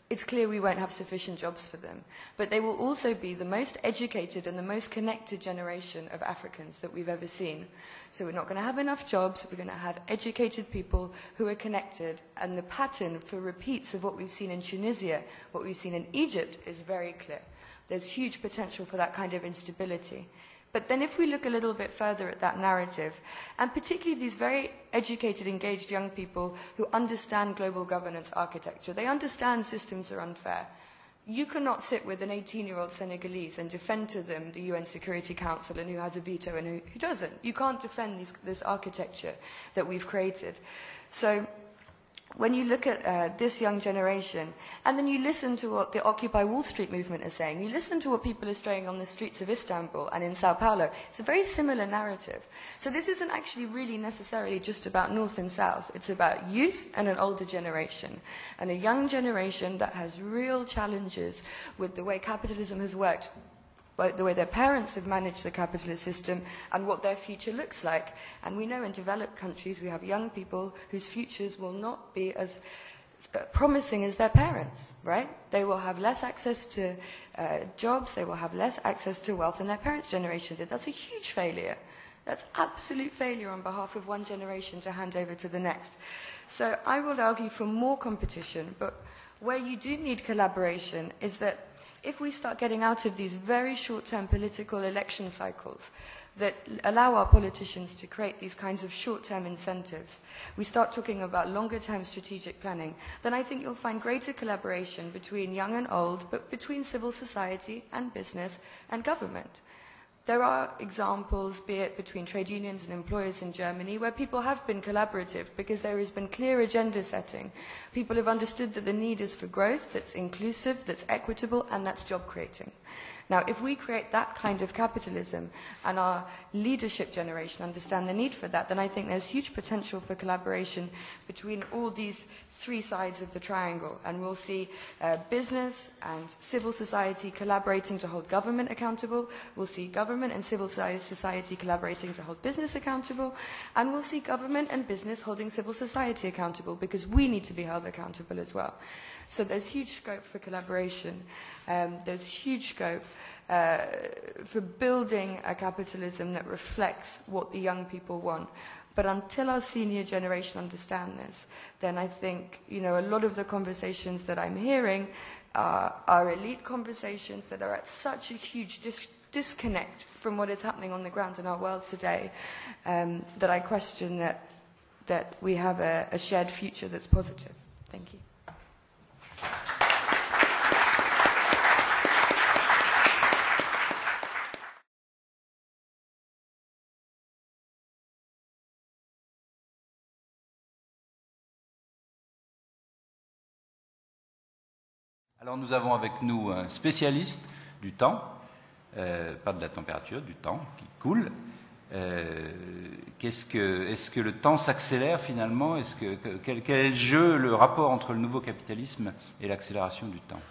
it's clear we won't have sufficient jobs for them. But they will also be the most educated and the most connected generation of Africans that we've ever seen. So we're not going to have enough jobs, we're going to have educated people who are connected. And the pattern for repeats of what we've seen in Tunisia, what we've seen in Egypt, is very clear. There's huge potential for that kind of instability. But then if we look a little bit further at that narrative, and particularly these very educated, engaged young people who understand global governance architecture, they understand systems are unfair. You cannot sit with an 18-year-old Senegalese and defend to them the UN Security Council and who has a veto and who doesn't. You can't defend this architecture that we've created. So when you look at this young generation, and then you listen to what the Occupy Wall Street movement is saying, you listen to what people are saying on the streets of Istanbul and in Sao Paulo, it's a very similar narrative. So this isn't actually really necessarily just about North and South. It's about youth and an older generation, and a young generation that has real challenges with the way capitalism has worked, the way their parents have managed the capitalist system and what their future looks like. And we know in developed countries we have young people whose futures will not be as promising as their parents, right? They will have less access to jobs, they will have less access to wealth than their parents' generation did. That's a huge failure. That's absolute failure on behalf of one generation to hand over to the next. So I would argue for more competition, but where you do need collaboration is that if we start getting out of these very short-term political election cycles that allow our politicians to create these kinds of short-term incentives, we start talking about longer-term strategic planning, then I think you'll find greater collaboration between young and old, but between civil society and business and government. There are examples, be it between trade unions and employers in Germany, where people have been collaborative because there has been clear agenda setting. People have understood that the need is for growth that's inclusive, that's equitable, and that's job creating. Now, if we create that kind of capitalism and our leadership generation understand the need for that, then I think there's huge potential for collaboration between all these three sides of the triangle. And we'll see business and civil society collaborating to hold government accountable. We'll see government and civil society collaborating to hold business accountable. And we'll see government and business holding civil society accountable, because we need to be held accountable as well. So there's huge scope for collaboration. There's huge scope for building a capitalism that reflects what the young people want. But until our senior generation understand this, then I think, a lot of the conversations that I'm hearing are elite conversations that are at such a huge disconnect from what is happening on the ground in our world today, that I question that we have a shared future that's positive. Thank you. Alors nous avons avec nous un spécialiste du temps, pas de la température, du temps qui coule. Est-ce que le temps s'accélère finalement? Quel est le jeu, le rapport entre le nouveau capitalisme et l'accélération du temps?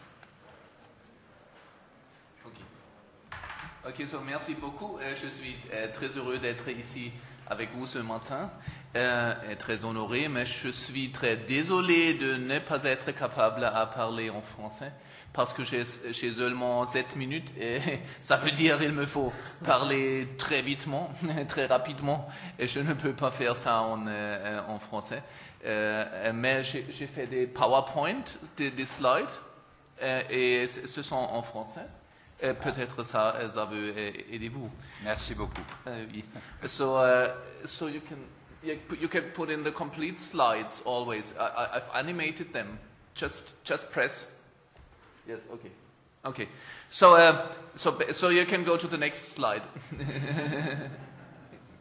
Ok, so merci beaucoup. Je suis très heureux d'être ici avec vous ce matin et très honoré, mais je suis très désolé de ne pas être capable à parler en français parce que j'ai seulement 7 minutes et ça veut dire qu'il me faut parler très vitement, très rapidement et je ne peux pas faire ça en français. Mais j'ai fait des PowerPoint, des slides et ce sont en français. Peut-être ça veut aider vous. Merci beaucoup. Oui. So you can put in the complete slides always. I've animated them. Just press. Yes. Okay. Okay. So you can go to the next slide.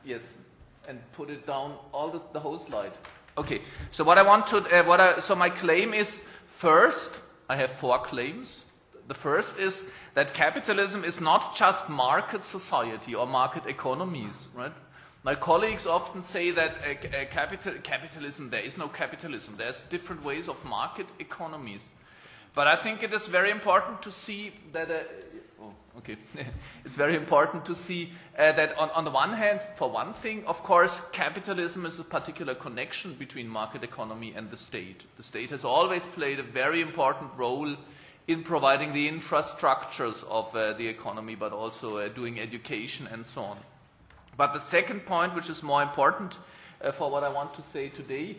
Yes, and put it down the whole slide. Okay. So what I want to so my claim is first. I have 4 claims. The first is that capitalism is not just market society or market economies, right? My colleagues often say that capitalism, there is no capitalism. There's different ways of market economies. But I think it is very important to see that, it's very important to see that on the one hand, for one thing, of course, capitalism is a particular connection between market economy and the state. The state has always played a very important role in providing the infrastructures of the economy, but also doing education and so on. But the second point, which is more important for what I want to say today,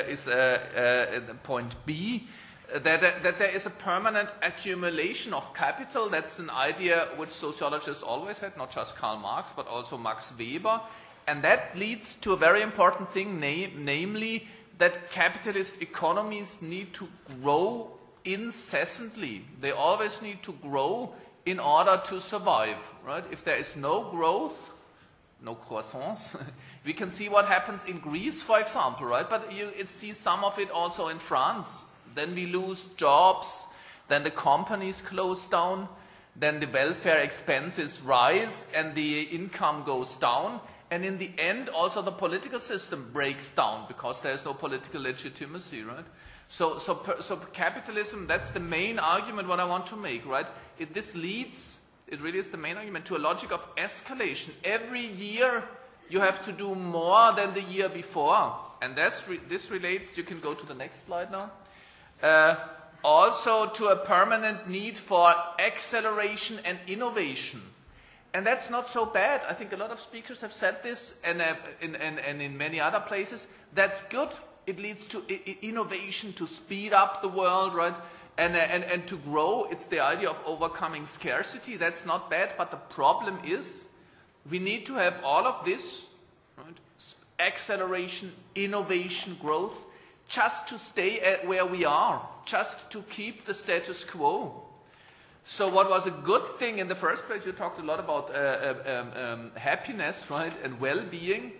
is point B, that there is a permanent accumulation of capital. That's an idea which sociologists always had, not just Karl Marx, but also Max Weber. And that leads to a very important thing, namely that capitalist economies need to grow incessantly. They always need to grow in order to survive, right? If there is no growth, no croissance, we can see what happens in Greece, for example, right? But you see some of it also in France. Then we lose jobs, then the companies close down, then the welfare expenses rise and the income goes down. And in the end, also the political system breaks down because there is no political legitimacy, right? So capitalism, that's the main argument what I want to make, right? This leads, it really is the main argument, to a logic of escalation. Every year you have to do more than the year before. And this relates, you can go to the next slide now, also to a permanent need for acceleration and innovation. And that's not so bad. I think a lot of speakers have said this, and in many other places. That's good. It leads to innovation, to speed up the world, right? And to grow. It's the idea of overcoming scarcity. That's not bad. But the problem is, we need to have all of this, right? Acceleration, innovation, growth, just to stay at where we are, just to keep the status quo. So what was a good thing in the first place, you talked a lot about happiness, right, and well-being.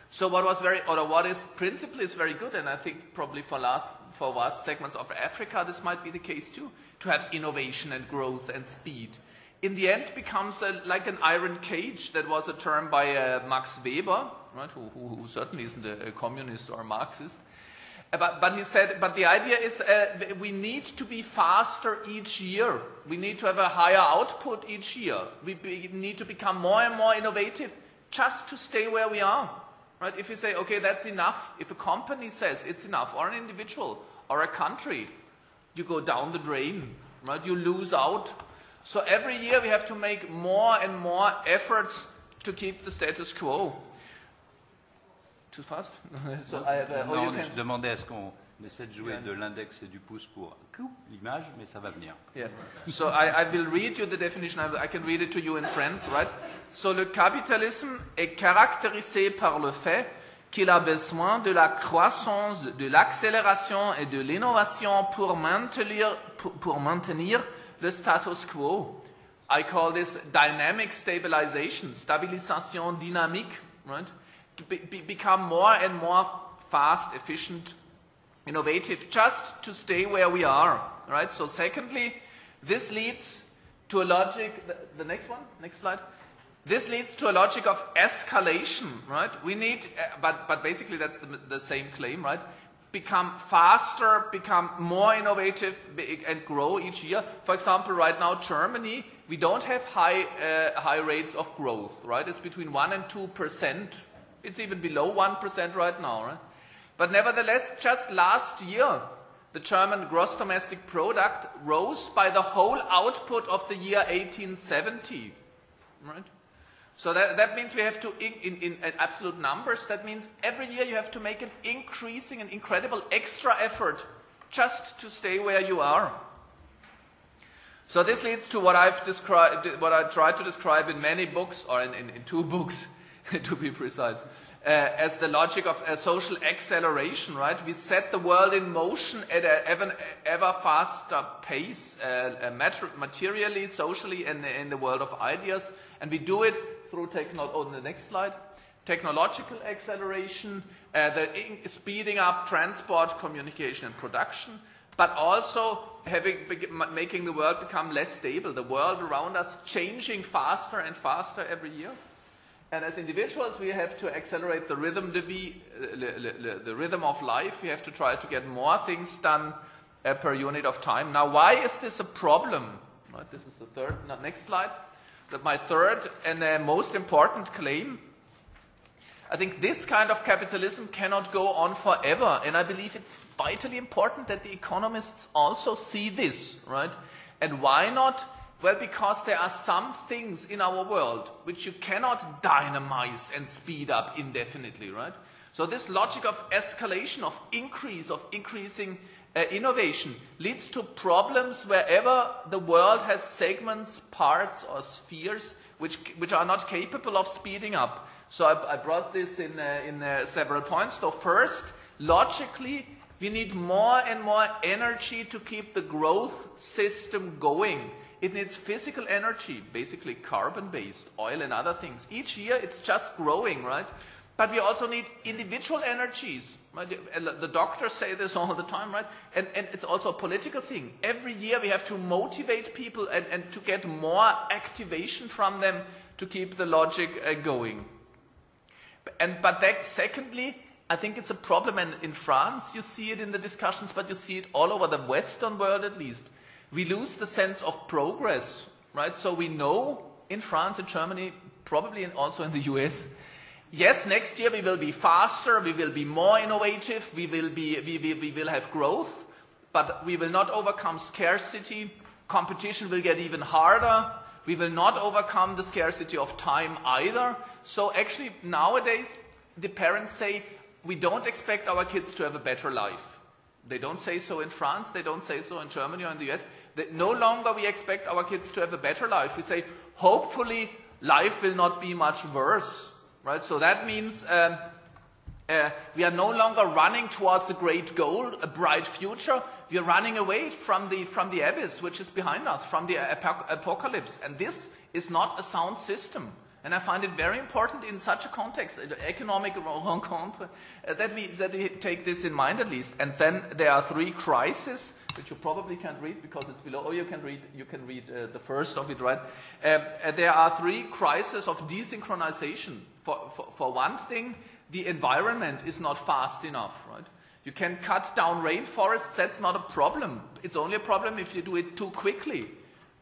So what is principally is very good, and I think probably for vast segments of Africa, this might be the case too, to have innovation and growth and speed. In the end, becomes like an iron cage. That was a term by Max Weber, right, who certainly isn't a communist or a Marxist. But he said, but the idea is we need to be faster each year. We need to have a higher output each year. We need to become more and more innovative just to stay where we are. Right? If you say, okay, that's enough, if a company says it's enough, or an individual, or a country, you go down the drain, right? You lose out. So every year we have to make more and more efforts to keep the status quo. Too fast? So I have non, je demandais à ce qu'on essaie de jouer de l'index et du pouce pour l'image, mais ça va venir. Yeah. So I will read you the definition. I can read it to you in French, right? So le capitalisme est caractérisé par le fait qu'il a besoin de la croissance, de l'accélération et de l'innovation pour maintenir le status quo. I call this dynamic stabilization, stabilisation dynamique, right? Become more and more fast, efficient, innovative, just to stay where we are, right? So secondly, this leads to a logic, the next one, next slide. This leads to a logic of escalation, right? We need, but basically that's the same claim, right? become faster, become more innovative, and grow each year. For example, right now, Germany, we don't have high rates of growth, right? It's between 1% and 2%. It's even below 1% right now, right? But nevertheless, just last year, the German gross domestic product rose by the whole output of the year 1870, right? So that means we have to, in absolute numbers, that means every year you have to make an increasing and incredible extra effort just to stay where you are. So this leads to what I've described, what I tried to describe in many books, or in 2 books, to be precise, as the logic of social acceleration, right? We set the world in motion at an ever faster pace, materially, socially, and in the world of ideas, and we do it through the next slide, technological acceleration, speeding up transport, communication, and production, but also making the world become less stable, the world around us changing faster and faster every year. And as individuals, we have to accelerate the rhythm of life. We have to try to get more things done per unit of time. Now, why is this a problem? Right, this is the third. Next slide. My third and most important claim. I think this kind of capitalism cannot go on forever, and I believe it's vitally important that the economists also see this, right? And why not? Well, because there are some things in our world which you cannot dynamize and speed up indefinitely, right? So this logic of escalation, of increasing innovation leads to problems wherever the world has segments, parts, or spheres which are not capable of speeding up. So I brought this in several points. So first, logically, we need more and more energy to keep the growth system going. It needs physical energy, basically carbon-based, oil and other things. Each year it's just growing, right? But we also need individual energies. Right? The doctors say this all the time, right? And it's also a political thing. Every year we have to motivate people and to get more activation from them to keep the logic going. But secondly, I think it's a problem, and in France you see it in the discussions, but you see it all over the Western world at least. We lose the sense of progress, right? So we know in France and Germany, probably also in the US, yes, next year we will be faster, we will be more innovative, we will have growth, but we will not overcome scarcity. Competition will get even harder. We will not overcome the scarcity of time either. So actually nowadays the parents say we don't expect our kids to have a better life. They don't say so in France, they don't say so in Germany or in the US. That no longer we expect our kids to have a better life. We say, hopefully, life will not be much worse. Right? So that means we are no longer running towards a great goal, a bright future. We are running away from the abyss, which is behind us, from the apocalypse. And this is not a sound system. And I find it very important in such a context, economic rencontre, that we take this in mind at least. And then there are 3 crises, which you probably can't read because it's below. Oh, you can read the first of it, right? There are 3 crises of desynchronization. For one thing, the environment is not fast enough, right? You can cut down rainforests, that's not a problem. It's only a problem if you do it too quickly.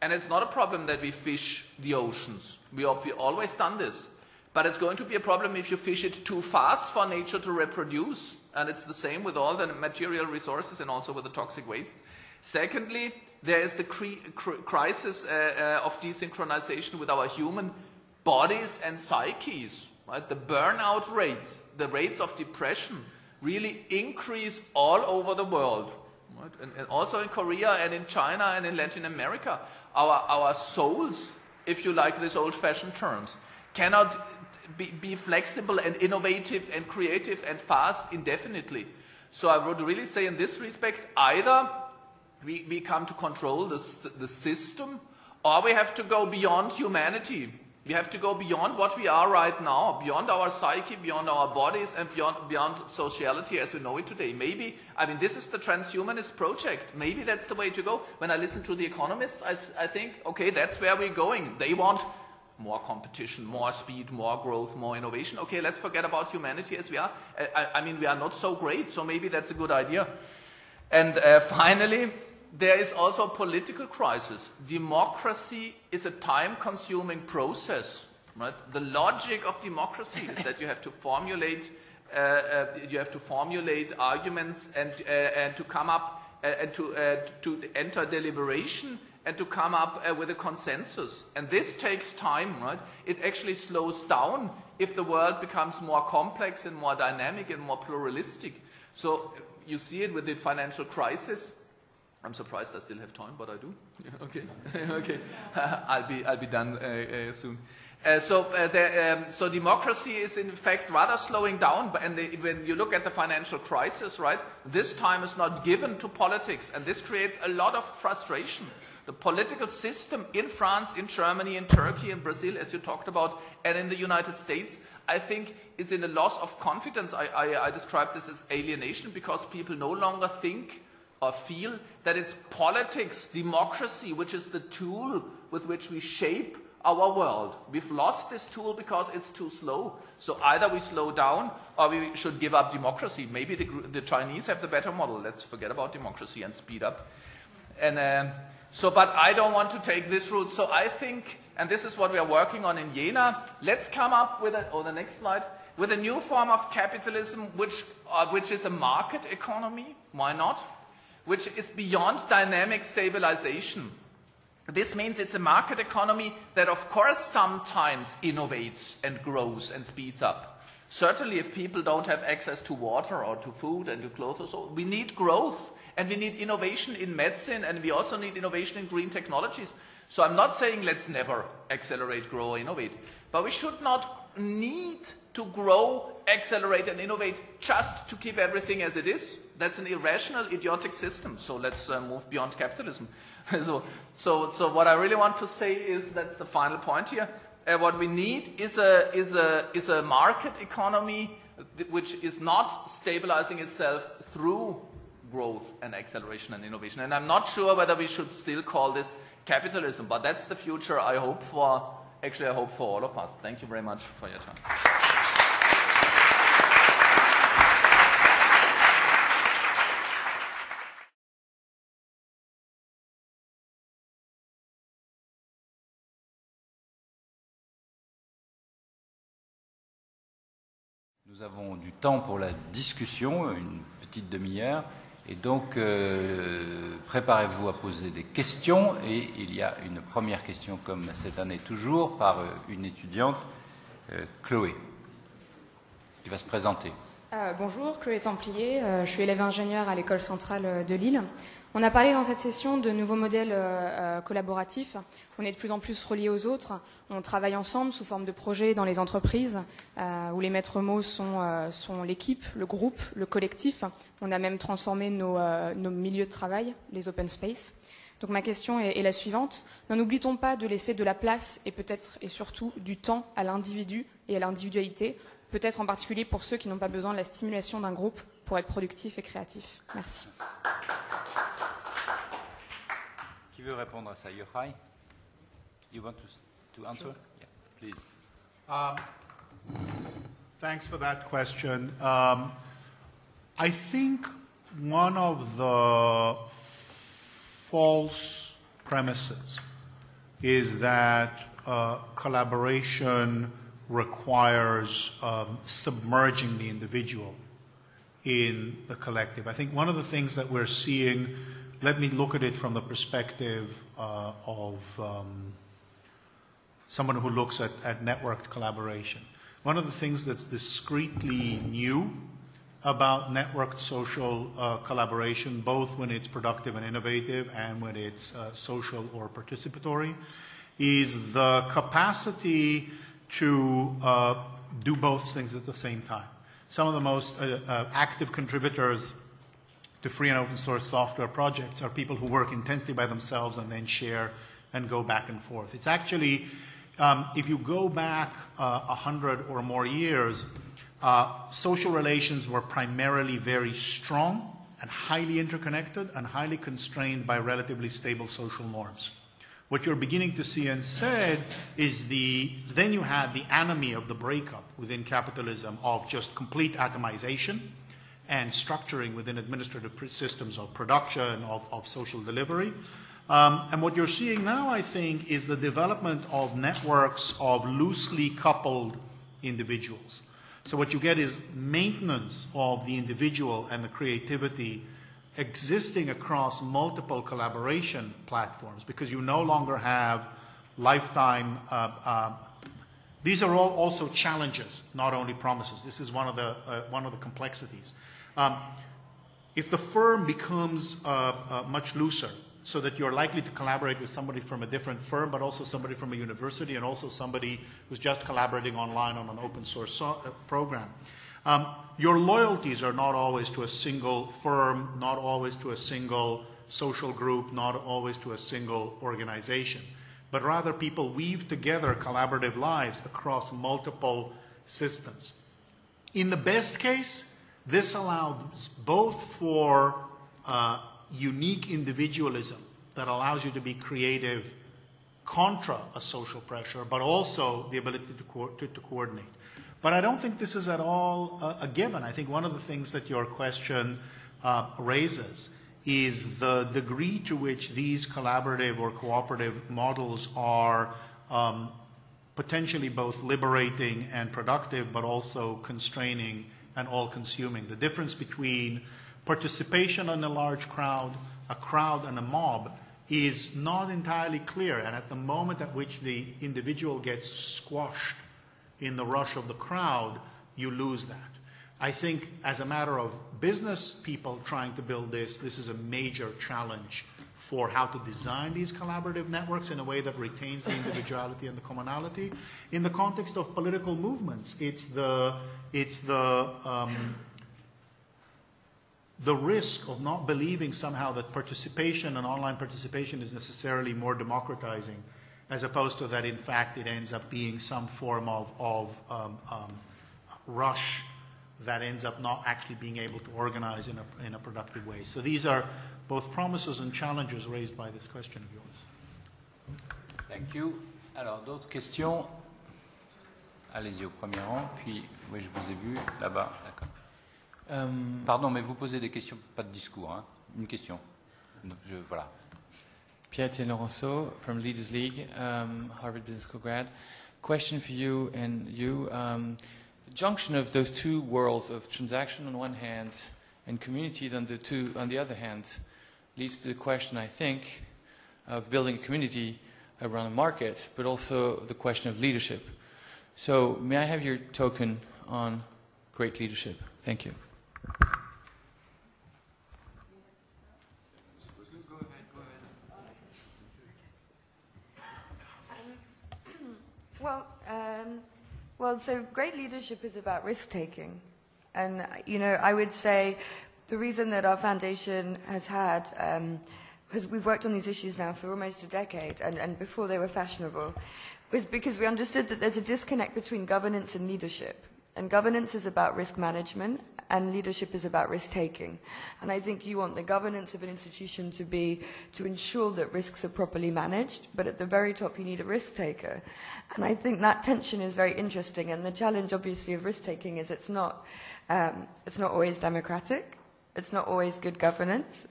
And it's not a problem that we fish the oceans. We've always done this. But it's going to be a problem if you fish it too fast for nature to reproduce. And it's the same with all the material resources and also with the toxic waste. Secondly, there is the crisis of desynchronization with our human bodies and psyches. Right? The burnout rates, the rates of depression really increase all over the world. Right? And also in Korea and in China and in Latin America. Our souls, if you like these old-fashioned terms, cannot be flexible and innovative and creative and fast indefinitely. So I would really say in this respect, either we come to control the system, or we have to go beyond humanity. We have to go beyond what we are right now, beyond our psyche, beyond our bodies, and beyond sociality as we know it today. Maybe, this is the transhumanist project. Maybe that's the way to go. When I listen to the economists, I think, okay, that's where we're going. They want more competition, more speed, more growth, more innovation. Okay, let's forget about humanity as we are. I mean, we are not so great, so maybe that's a good idea. And finally, there is also a political crisis. Democracy is a time-consuming process. Right? The logic of democracy is that you have to formulate arguments and to come up and to enter deliberation and to come up with a consensus. And this takes time, right? It actually slows down if the world becomes more complex and more dynamic and more pluralistic. So you see it with the financial crisis. I'm surprised I still have time, but I do. Yeah, okay, okay. I'll be done soon. So democracy is in fact rather slowing down, and when you look at the financial crisis, right, this time is not given to politics, and this creates a lot of frustration. The political system in France, in Germany, in Turkey, in Brazil, as you talked about, and in the United States, I think is in a loss of confidence. I describe this as alienation, because people no longer think or feel that it's politics, democracy, which is the tool with which we shape our world. We've lost this tool because it's too slow. So either we slow down or we should give up democracy. Maybe the Chinese have the better model. Let's forget about democracy and speed up. And but I don't want to take this route. So I think, and this is what we are working on in Jena, let's come up with the next slide, with a new form of capitalism, which is a market economy. Why not? Which is beyond dynamic stabilization. This means it's a market economy that, of course, sometimes innovates and grows and speeds up. Certainly, if people don't have access to water or to food and to clothes, so we need growth, and we need innovation in medicine, and we also need innovation in green technologies. So I'm not saying let's never accelerate, grow, or innovate, but we should not need to grow, accelerate, and innovate just to keep everything as it is. That's an irrational, idiotic system. So let's move beyond capitalism. So what I really want to say is, that's the final point here. What we need is a market economy which is not stabilizing itself through growth and acceleration and innovation. And I'm not sure whether we should still call this capitalism, but that's the future I hope for. Actually, I hope for all of us. Thank you very much for your time. Nous avons du temps pour la discussion, une petite demi-heure, et donc préparez-vous à poser des questions, et il y a une première question, comme cette année toujours, par une étudiante, Chloé, qui va se présenter. Bonjour, Chloé Templier, je suis élève ingénieur à l'École centrale de Lille. On a parlé dans cette session de nouveaux modèles collaboratifs. On est de plus en plus reliés aux autres. On travaille ensemble sous forme de projets dans les entreprises où les maîtres mots sont l'équipe, le groupe, le collectif. On a même transformé nos milieux de travail, les open space. Donc ma question est la suivante. N'en oublie-t-on pas de laisser de la place et peut-être et surtout du temps à l'individu et à l'individualité, peut-être en particulier pour ceux qui n'ont pas besoin de la stimulation d'un groupe pour être productifs et créatifs. Merci. Qui veut répondre à ça? Yochai? You want to answer? Sure. Yeah, please. Thanks for that question. I think one of the false premises is that collaboration requires submerging the individual in the collective. I think one of the things that we're seeing, let me look at it from the perspective of someone who looks at networked collaboration. One of the things that's discreetly new about networked social collaboration, both when it's productive and innovative and when it's social or participatory, is the capacity to do both things at the same time. Some of the most active contributors to free and open source software projects are people who work intensely by themselves and then share and go back and forth. It's actually, if you go back 100 or more years, social relations were primarily very strong and highly interconnected and highly constrained by relatively stable social norms. What you're beginning to see instead is then you have the enemy of the breakup within capitalism of just complete atomization and structuring within administrative systems of production, of social delivery. And what you're seeing now, I think, is the development of networks of loosely coupled individuals. So what you get is maintenance of the individual and the creativity existing across multiple collaboration platforms, because you no longer have lifetime. These are all also challenges, not only promises. This is one of the complexities. If the firm becomes much looser, so that you're likely to collaborate with somebody from a different firm, but also somebody from a university, and also somebody who's just collaborating online on an open source program. Your loyalties are not always to a single firm, not always to a single social group, not always to a single organization, but rather people weave together collaborative lives across multiple systems. In the best case, this allows both for unique individualism that allows you to be creative contra a social pressure, but also the ability to coordinate. But I don't think this is at all a given. I think one of the things that your question raises is the degree to which these collaborative or cooperative models are potentially both liberating and productive, but also constraining and all-consuming. The difference between participation in a large crowd, a crowd and a mob is not entirely clear. And at the moment at which the individual gets squashed in the rush of the crowd, you lose that. I think as a matter of business people trying to build this is a major challenge for how to design these collaborative networks in a way that retains the individuality and the commonality. In the context of political movements, it's the risk of not believing somehow that participation and online participation is necessarily more democratizing, as opposed to that in fact it ends up being some form of rush that ends up not actually being able to organize in a productive way. So these are both promises and challenges raised by this question of yours. Thank you. Alors, d'autres questions? Allez-y au premier rang, puis, oui, je vous ai vu là-bas, d'accord. Pardon, mais vous posez des questions, pas de discours, hein. Une question. Voilà. Pierre-Etienne Laurenceau from Leaders League, Harvard Business School grad. Question for you and you. The junction of those two worlds of transaction on one hand and communities on the other hand leads to the question, I think, of building a community around a market, but also the question of leadership. So may I have your token on great leadership? Thank you. Well, so great leadership is about risk-taking. And, you know, I would say the reason that our foundation has had, because we've worked on these issues now for almost a decade, and before they were fashionable, was because we understood that there's a disconnect between governance and leadership. And governance is about risk management, and leadership is about risk-taking. And I think you want the governance of an institution to ensure that risks are properly managed, but at the very top you need a risk-taker. And I think that tension is very interesting, and the challenge obviously of risk-taking is it's not always democratic, it's not always good governance.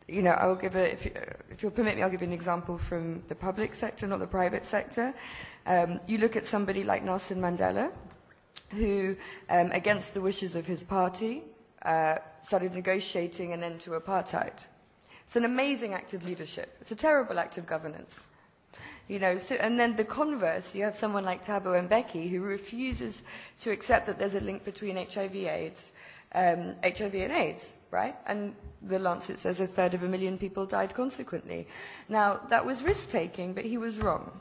You know, I'll give if you'll permit me, I'll give you an example from the public sector, not the private sector. You look at somebody like Nelson Mandela, who, against the wishes of his party, started negotiating an end to apartheid. It's an amazing act of leadership. It's a terrible act of governance. You know, so, and then the converse, you have someone like Thabo Mbeki, who refuses to accept that there's a link between HIV and AIDS, right? And the Lancet says 1/3 people died consequently. Now, that was risk-taking, but he was wrong.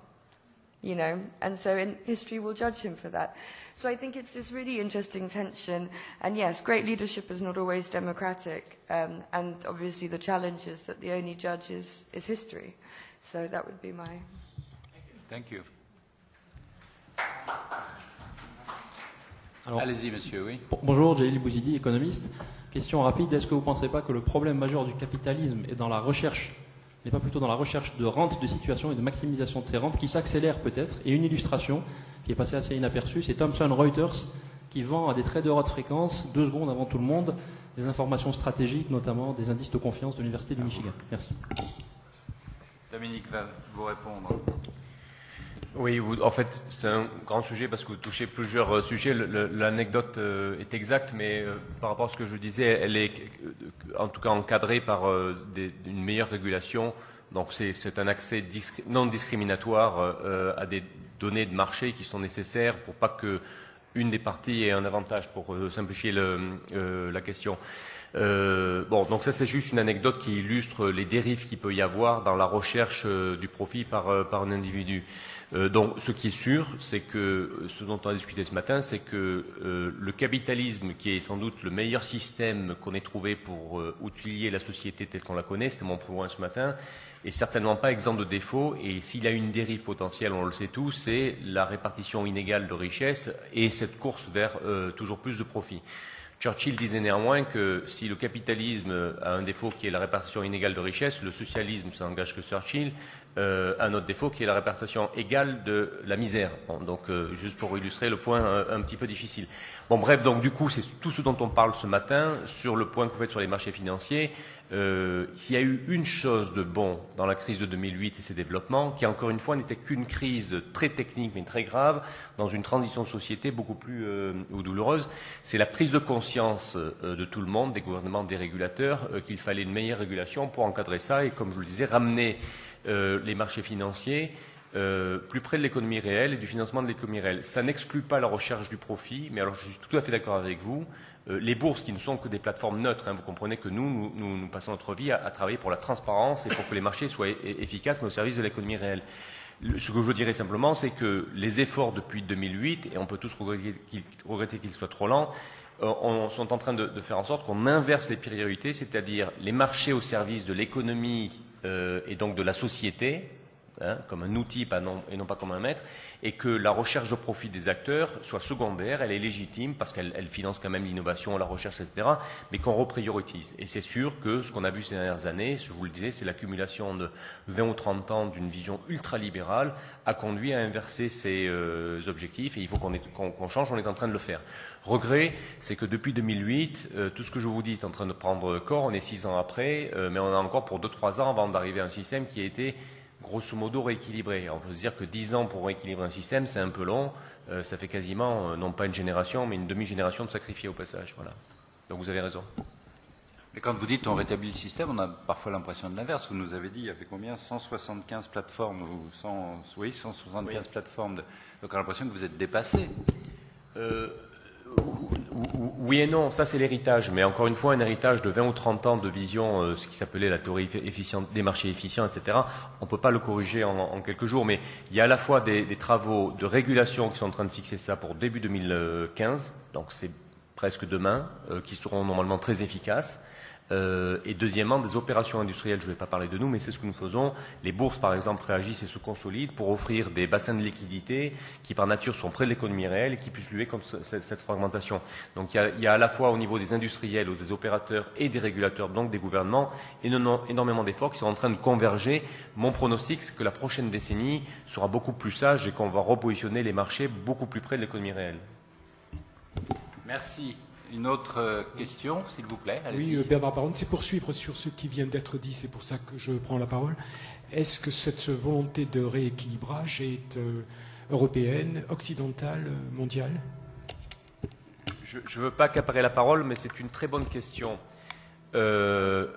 You know, and so history will judge him for that. So I think it's this really interesting tension. And yes, great leadership is not always democratic. And obviously the challenge is that the only judge is history. So that would be my... Thank you. Allez-y, monsieur, oui. Bonjour, Jalil Bouzidi, économiste. Question rapide, est-ce que vous ne pensez pas que le problème majeur du capitalisme est dans la recherche On n'est pas plutôt dans la recherche de rente de situation et de maximisation de ces rentes qui s'accélèrent peut-être. Et une illustration qui est passée assez inaperçue, c'est Thomson Reuters qui vend à des traders haute fréquence, 2 secondes avant tout le monde, des informations stratégiques, notamment des indices de confiance de l'Université du Michigan. Merci. Dominique va vous répondre. Oui, en fait, c'est un grand sujet parce que vous touchez plusieurs sujets. L'anecdote est exacte, mais par rapport à ce que je disais, elle est en tout cas encadrée par une meilleure régulation. Donc c'est un accès non discriminatoire à des données de marché qui sont nécessaires pour pas que une des parties ait un avantage, pour simplifier la question. Donc ça c'est juste une anecdote qui illustre les dérives qu'il peut y avoir dans la recherche du profit par un individu. Donc ce qui est sûr, c'est que ce dont on a discuté ce matin, c'est que le capitalisme, qui est sans doute le meilleur système qu'on ait trouvé pour outiller la société telle qu'on la connaît, c'était mon point ce matin, est certainement pas exempt de défauts. Et s'il y a une dérive potentielle, on le sait tous, c'est la répartition inégale de richesse et cette course vers toujours plus de profit. Churchill disait néanmoins que si le capitalisme a un défaut qui est la répartition inégale de richesse, le socialisme, ça engage que Churchill, a un autre défaut qui est la répartition égale de la misère. Bon, donc juste pour illustrer le point un petit peu difficile. Bon bref, donc du coup c'est tout ce dont on parle ce matin sur le point que vous faites sur les marchés financiers. S'il y a eu une chose de bon dans la crise de 2008 et ses développements, qui encore une fois n'était qu'une crise très technique mais très grave, dans une transition de société beaucoup plus douloureuse, c'est la prise de conscience de tout le monde, des gouvernements, des régulateurs, qu'il fallait une meilleure régulation pour encadrer ça et, comme je vous le disais, ramener les marchés financiers plus près de l'économie réelle et du financement de l'économie réelle. Ça n'exclut pas la recherche du profit, mais alors je suis tout à fait d'accord avec vous. Les bourses qui ne sont que des plateformes neutres, vous comprenez que nous passons notre vie à travailler pour la transparence et pour que les marchés soient efficaces mais au service de l'économie réelle. Ce que je dirais simplement, c'est que les efforts depuis 2008, et on peut tous regretter qu'ils soient trop lents, sont en train de faire en sorte qu'on inverse les priorités, c'est-à-dire les marchés au service de l'économie et donc de la société, comme un outil et non pas comme un maître, et que la recherche de profit des acteurs soit secondaire, elle est légitime parce qu'elle finance quand même l'innovation, la recherche, etc., mais qu'on reprioritise. Et c'est sûr que ce qu'on a vu ces dernières années, je vous le disais, c'est l'accumulation de 20 ou 30 ans d'une vision ultralibérale a conduit à inverser ces objectifs, et il faut qu'on change, on est en train de le faire. Regret, c'est que depuis 2008, tout ce que je vous dis est en train de prendre corps, on est 6 ans après, mais on a encore pour 2-3 ans avant d'arriver à un système qui a été grosso modo rééquilibré. On peut se dire que 10 ans pour rééquilibrer un système, c'est un peu long. Ça fait quasiment, non pas une génération, mais une demi-génération de sacrifiés au passage. Voilà. Donc vous avez raison. Mais quand vous dites on rétablit le système, on a parfois l'impression de l'inverse. Vous nous avez dit, il y avait combien 175 plateformes, ou 175 plateformes. Donc on a l'impression que vous êtes dépassé. Oui et non, ça c'est l'héritage, mais encore une fois un héritage de 20 ou 30 ans de vision, ce qui s'appelait la théorie des marchés efficients, etc. On ne peut pas le corriger en quelques jours, mais il y a à la fois des travaux de régulation qui sont en train de fixer ça pour début 2015, donc c'est presque demain, qui seront normalement très efficaces. Et deuxièmement, des opérations industrielles, je ne vais pas parler de nous, mais c'est ce que nous faisons. Les bourses, par exemple, réagissent et se consolident pour offrir des bassins de liquidité qui, par nature, sont près de l'économie réelle et qui puissent lutter contre cette fragmentation. Donc il y a à la fois au niveau des industriels ou des opérateurs et des régulateurs, donc des gouvernements, énormément d'efforts qui sont en train de converger. Mon pronostic, c'est que la prochaine décennie sera beaucoup plus sage et qu'on va repositionner les marchés beaucoup plus près de l'économie réelle. Merci. Une autre question, s'il vous plaît. Oui, Bernard Baron, c'est pour suivre sur ce qui vient d'être dit, c'est pour ça que je prends la parole. Est-ce que cette volonté de rééquilibrage est européenne, occidentale, mondiale? Je ne veux pas accaparer la parole, mais c'est une très bonne question. Donc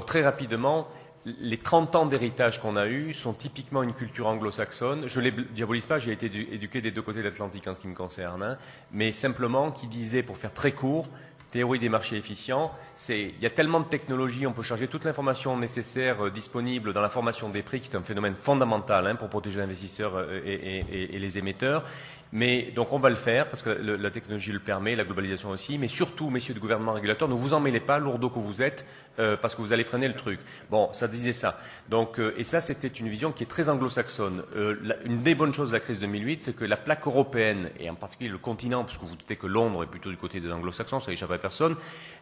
très rapidement, les 30 ans d'héritage qu'on a eus sont typiquement une culture anglo-saxonne. Je ne les diabolise pas, j'ai été éduqué des deux côtés de l'Atlantique en ce qui me concerne, mais simplement qui disait, pour faire très court, théorie des marchés efficients, il y a tellement de technologies, on peut charger toute l'information nécessaire disponible dans la formation des prix, qui est un phénomène fondamental pour protéger l'investisseur et les émetteurs. Mais donc on va le faire parce que la technologie le permet, la globalisation aussi, mais surtout, messieurs du gouvernement régulateur, ne vous en mêlez pas, lourdeau que vous êtes, parce que vous allez freiner le truc. Bon, ça disait ça. Donc, et ça, c'était une vision qui est très anglo-saxonne. Une des bonnes choses de la crise 2008, c'est que la plaque européenne, et en particulier le continent, parce que vous doutez que Londres est plutôt du côté des anglo-saxons, ça échappe à personnes.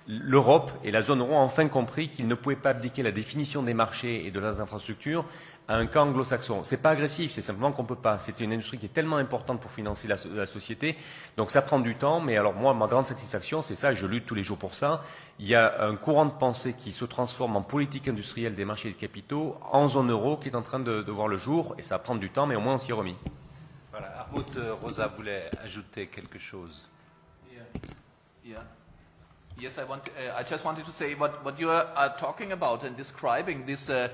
L'Europe et la zone euro ont enfin compris qu'ils ne pouvaient pas abdiquer la définition des marchés et de leurs infrastructures à un camp anglo-saxon. C'est pas agressif, c'est simplement qu'on peut pas. C'est une industrie qui est tellement importante pour financer la société. Donc ça prend du temps, mais alors moi, ma grande satisfaction, c'est ça, et je lutte tous les jours pour ça. Il y a un courant de pensée qui se transforme en politique industrielle des marchés de capitaux en zone euro qui est en train de voir le jour, et ça prend du temps, mais au moins on s'y est remis. Voilà, Hartmut Rosa voulait ajouter quelque chose. Yeah. Yes, I just wanted to say what you are talking about and describing this the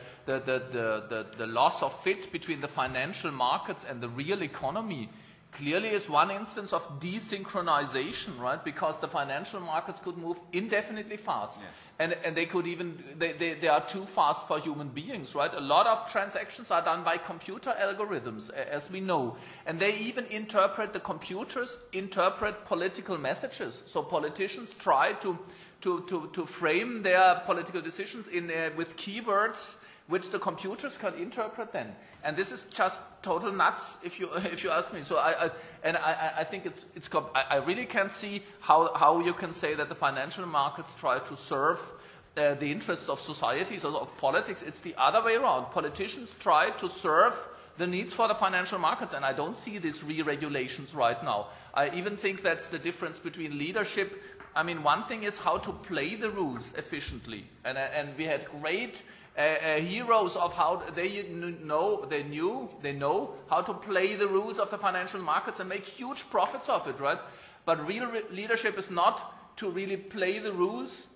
loss of fit between the financial markets and the real economy clearly is one instance of desynchronization, right? Because the financial markets could move indefinitely fast, yes. and they could even they are too fast for human beings, right? A lot of transactions are done by computer algorithms, as we know, and they even the computers interpret political messages. So politicians try to frame their political decisions with keywords which the computers can interpret then. And this is just total nuts, if you ask me. So I think I really can't see how you can say that the financial markets try to serve the interests of societies or of politics. It's the other way around. Politicians try to serve the needs for the financial markets, and I don't see these re-regulations right now. I even think that's the difference between leadership. I mean, one thing is how to play the rules efficiently, and we had great heroes of how they know how to play the rules of the financial markets and make huge profits of it, right? But real leadership is not to really play the rules,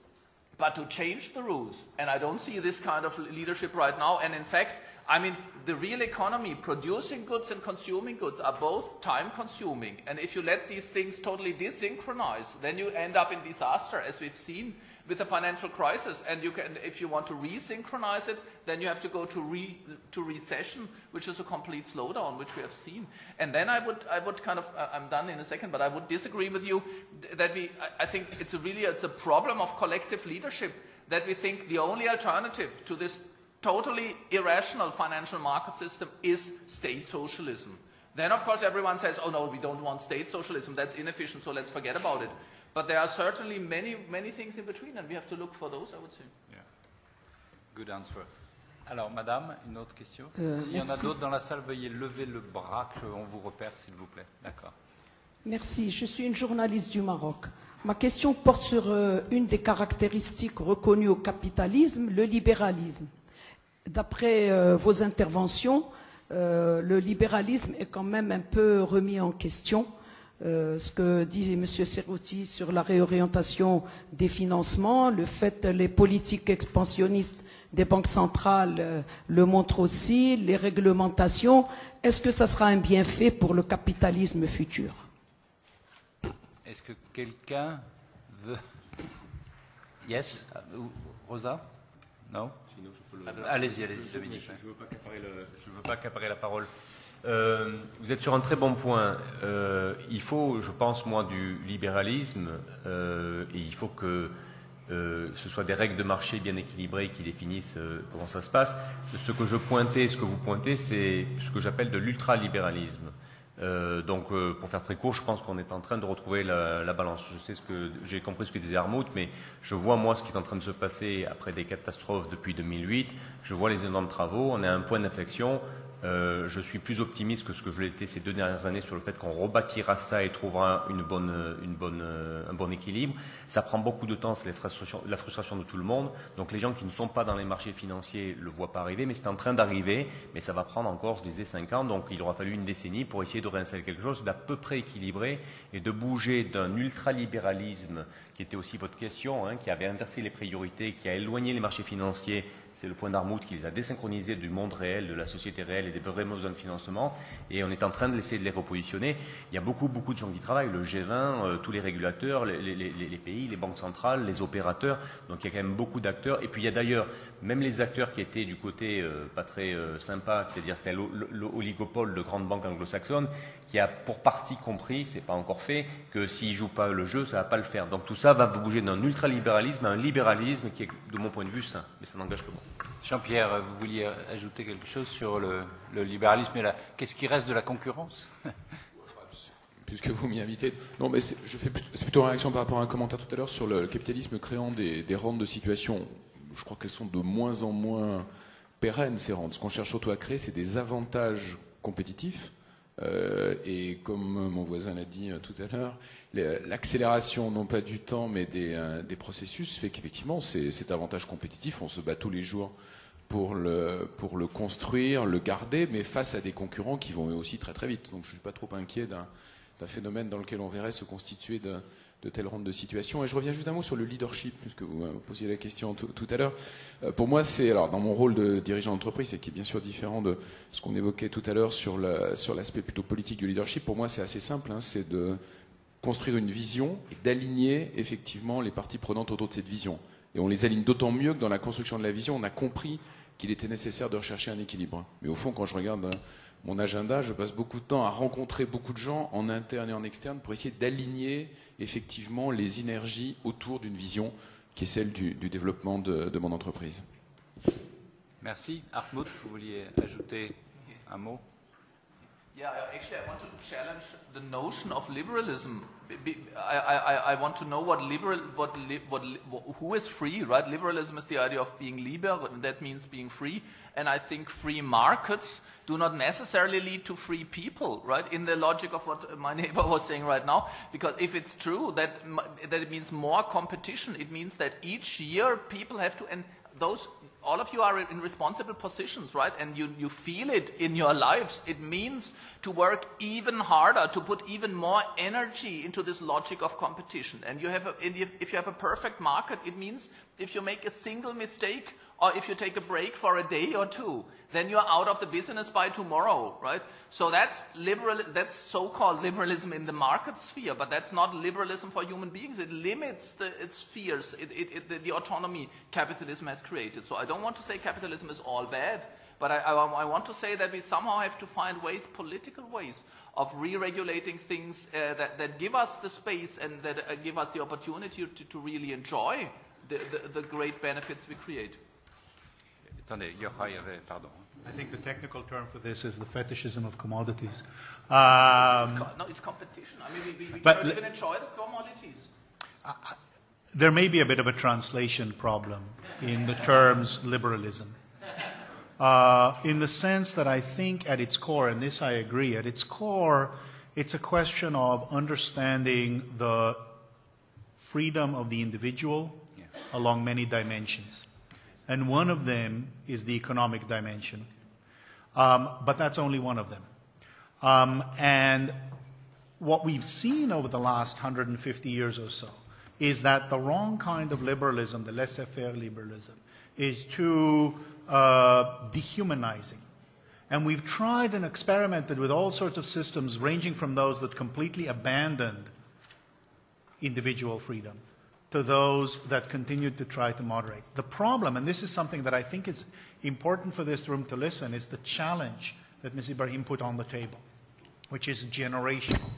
but to change the rules. And I don't see this kind of leadership right now. And in fact, I mean, the real economy, producing goods and consuming goods, are both time-consuming. And if you let these things totally desynchronize, then you end up in disaster, as we've seen with the financial crisis. And if you want to resynchronize it, then you have to go to recession, which is a complete slowdown, which we have seen. And then I would kind of, I'm done in a second, but I would disagree with you that I think it's a problem of collective leadership, that we think the only alternative to this totally irrational financial market system is state socialism. Then, of course, everyone says, oh no, we don't want state socialism, that's inefficient, so let's forget about it. But there are certainly many, many things in between, and we have to look for those, I would say. Yeah. Good answer. Alors, madame, une autre question? S'il y en a d'autres dans la salle, veuillez lever le bras, qu'on vous repère, s'il vous plaît. D'accord. Merci. Je suis une journaliste du Maroc. Ma question porte sur une des caractéristiques reconnues au capitalisme, le libéralisme. D'après vos interventions, le libéralisme est quand même un peu remis en question. Ce que dit M. Cerruti sur la réorientation des financements, le fait les politiques expansionnistes des banques centrales le montrent aussi, les réglementations. Est-ce que ça sera un bienfait pour le capitalisme futur? Est-ce que quelqu'un veut... Yes? Rosa? Non? Allez-y, Dominique. Je ne veux pas accaparer la parole. Vous êtes sur un très bon point. Il faut, je pense, moi, du libéralisme, et il faut que ce soit des règles de marché bien équilibrées qui définissent comment ça se passe. Ce que je pointais, ce que vous pointez, c'est ce que j'appelle de l'ultralibéralisme. Donc, pour faire très court, je pense qu'on est en train de retrouver la balance. J'ai compris ce que disait Hartmut, mais je vois moi ce qui est en train de se passer après des catastrophes depuis 2008. Je vois les énormes travaux. On est à un point d'inflexion. Je suis plus optimiste que ce que je l'étais ces 2 dernières années sur le fait qu'on rebâtira ça et trouvera un bon équilibre. Ça prend beaucoup de temps, c'est la frustration de tout le monde. Donc les gens qui ne sont pas dans les marchés financiers le voient pas arriver, mais c'est en train d'arriver. Mais ça va prendre encore, je disais, 5 ans. Donc il aura fallu une décennie pour essayer de réinstaller quelque chose d'à peu près équilibré et de bouger d'un ultralibéralisme, qui était aussi votre question, qui avait inversé les priorités, qui a éloigné les marchés financiers. C'est le point d'Hartmut qui les a désynchronisés du monde réel, de la société réelle et des vrais besoins de financement. Et on est en train d'essayer de les repositionner. Il y a beaucoup de gens qui travaillent. Le G20, tous les régulateurs, les pays, les banques centrales, les opérateurs. Donc il y a quand même beaucoup d'acteurs. Et puis il y a d'ailleurs même les acteurs qui étaient du côté pas très sympa, c'est-à-dire c'était l'oligopole de grandes banques anglo-saxonnes, qui a pour partie compris, c'est pas encore fait, que s'ils ne jouent pas le jeu, ça ne va pas le faire. Donc tout ça va bouger d'un ultralibéralisme à un libéralisme qui est, de mon point de vue, sain. Mais ça n'engage que moi. Jean-Pierre, vous vouliez ajouter quelque chose sur le libéralisme et qu'est-ce qui reste de la concurrence? puisque vous m'y invitez. Non, mais c'est plutôt une réaction par rapport à un commentaire tout à l'heure sur le capitalisme créant des rentes de situation. Je crois qu'elles sont de moins en moins pérennes, ces rentes. Ce qu'on cherche surtout à créer, c'est des avantages compétitifs. Et comme mon voisin l'a dit tout à l'heure, l'accélération, non pas du temps, mais des processus, fait qu'effectivement, cet avantage compétitif, on se bat tous les jours pour le construire, le garder, mais face à des concurrents qui vont eux aussi très très vite. Donc je ne suis pas trop inquiet d'un phénomène dans lequel on verrait se constituer de telles rondes de situation. Et je reviens juste un mot sur le leadership, puisque vous me posiez la question tout à l'heure. Pour moi, alors dans mon rôle de dirigeant d'entreprise, et qui est bien sûr différent de ce qu'on évoquait tout à l'heure sur l'aspect plutôt politique du leadership, pour moi c'est assez simple, c'est de construire une vision et d'aligner effectivement les parties prenantes autour de cette vision. Et on les aligne d'autant mieux que dans la construction de la vision, on a compris qu'il était nécessaire de rechercher un équilibre. Mais au fond, quand je regarde mon agenda, je passe beaucoup de temps à rencontrer beaucoup de gens en interne et en externe pour essayer d'aligner effectivement les énergies autour d'une vision qui est celle du développement de mon entreprise. Merci. Hartmut, vous vouliez ajouter un mot? Yeah, actually, I want to challenge the notion of liberalism. I want to know who is free, right? Liberalism is the idea of being liber, and that means being free. And I think free markets do not necessarily lead to free people, right? In the logic of what my neighbor was saying right now, because if it's true that it means more competition, it means that each year people have to, and all of you are in responsible positions, right? And you feel it in your lives. It means to work even harder, to put even more energy into this logic of competition. And if you have a perfect market, it means if you make a single mistake or if you take a break for a day or two, then you're out of the business by tomorrow, right? So that's so-called liberalism in the market sphere, but that's not liberalism for human beings. It limits its spheres, the autonomy capitalism has created. So I don't want to say capitalism is all bad, but I want to say that we somehow have to find political ways of re-regulating things that give us the space and that give us the opportunity to really enjoy the great benefits we create. Attendez, Yochai avait, pardon. I think the technical term for this is the fetishism of commodities. It's competition. I mean, we can't even enjoy the commodities. There may be a bit of a translation problem in the terms liberalism. In the sense that I think at its core, and this I agree, at its core, it's a question of understanding the freedom of the individual along many dimensions. And one of them is the economic dimension. But that's only one of them. And what we've seen over the last 150 years or so is that the wrong kind of liberalism, the laissez-faire liberalism, is too dehumanizing. And we've tried and experimented with all sorts of systems ranging from those that completely abandoned individual freedom to those that continued to try to moderate. The problem, and this is something that I think is important for this room to listen, is the challenge that Ms. Ibrahim put on the table, which is generational.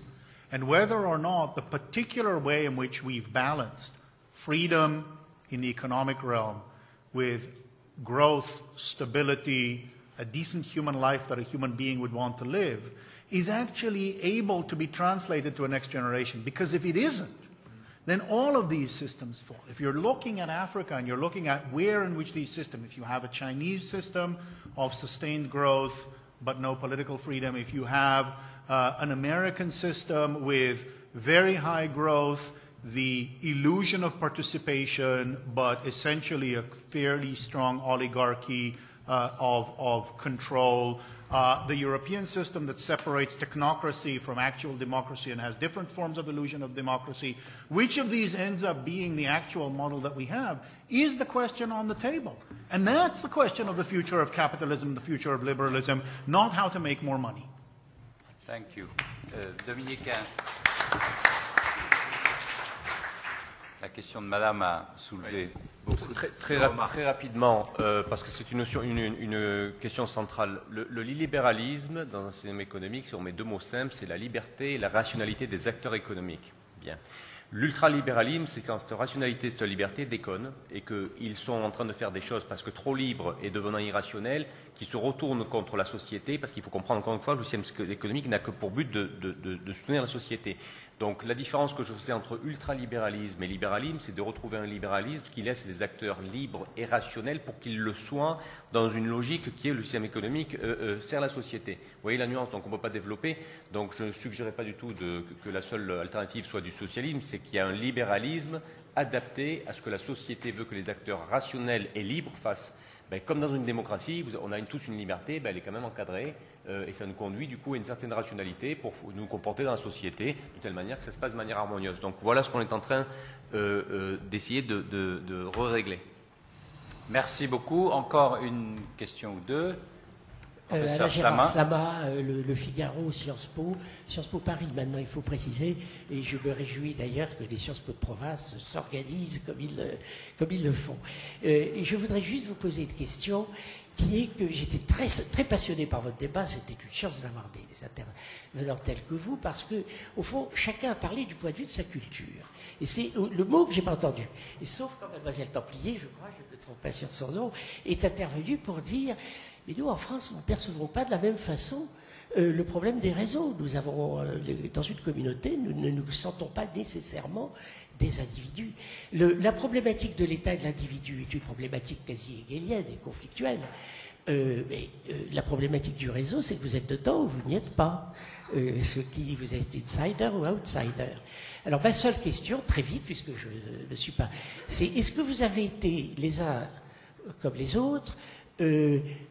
And whether or not the particular way in which we've balanced freedom in the economic realm with growth, stability, a decent human life that a human being would want to live, is actually able to be translated to a next generation. Because if it isn't, then all of these systems fall. If you're looking at Africa and you're looking at where in which these systems, if you have a Chinese system of sustained growth but no political freedom, if you have an American system with very high growth, the illusion of participation, but essentially a fairly strong oligarchy of control, the European system that separates technocracy from actual democracy and has different forms of illusion of democracy, which of these ends up being the actual model that we have, is the question on the table. And that's the question of the future of capitalism, the future of liberalism, not how to make more money. Thank you. Dominique, la question de Madame a soulevé beaucoup. Très rapidement, parce que c'est une question centrale. Le libéralisme, dans un système économique, si on met deux mots simples, c'est la liberté et la rationalité des acteurs économiques. Bien. L'ultralibéralisme, c'est quand cette rationalité, cette liberté déconne et qu'ils sont en train de faire des choses parce que trop libres et devenant irrationnels, qui se retournent contre la société, parce qu'il faut comprendre encore une fois que le système économique n'a que pour but de soutenir la société. Donc la différence que je faisais entre ultralibéralisme et libéralisme, c'est de retrouver un libéralisme qui laisse les acteurs libres et rationnels pour qu'ils le soient dans une logique qui est le système économique sert la société. Vous voyez la nuance, donc on ne peut pas développer. Donc je ne suggérerais pas du tout que la seule alternative soit du socialisme, c'est qu'il y a un libéralisme adapté à ce que la société veut que les acteurs rationnels et libres fassent. Ben, comme dans une démocratie, on a tous une liberté, ben, elle est quand même encadrée et ça nous conduit du coup à une certaine rationalité pour nous comporter dans la société de telle manière que ça se passe de manière harmonieuse. Donc voilà ce qu'on est en train d'essayer de régler. Merci beaucoup. Encore une question ou deux. Professeur Gérard Slama, le Figaro, Sciences Po Paris, maintenant il faut préciser, et je me réjouis d'ailleurs que les Sciences Po de province s'organisent comme ils le font. Et je voudrais juste vous poser une question qui est que j'étais très passionné par votre débat, c'était une chance d'avoir des intervenants tels que vous, parce que, au fond, chacun a parlé du point de vue de sa culture. Et c'est le mot que j'ai pas entendu. Et sauf quand Mademoiselle Templier, je crois, je ne me trompe pas sur son nom, est intervenue pour dire mais nous, en France, nous ne percevons pas de la même façon le problème des réseaux. Nous avons, dans une communauté, nous ne nous sentons pas nécessairement des individus. La problématique de l'État et de l'individu est une problématique quasi hegelienne et conflictuelle. Mais la problématique du réseau, c'est que vous êtes dedans ou vous n'y êtes pas. Vous êtes insider ou outsider. Alors, ma seule question, très vite, puisque je ne suis pas, c'est est-ce que vous avez été les uns comme les autres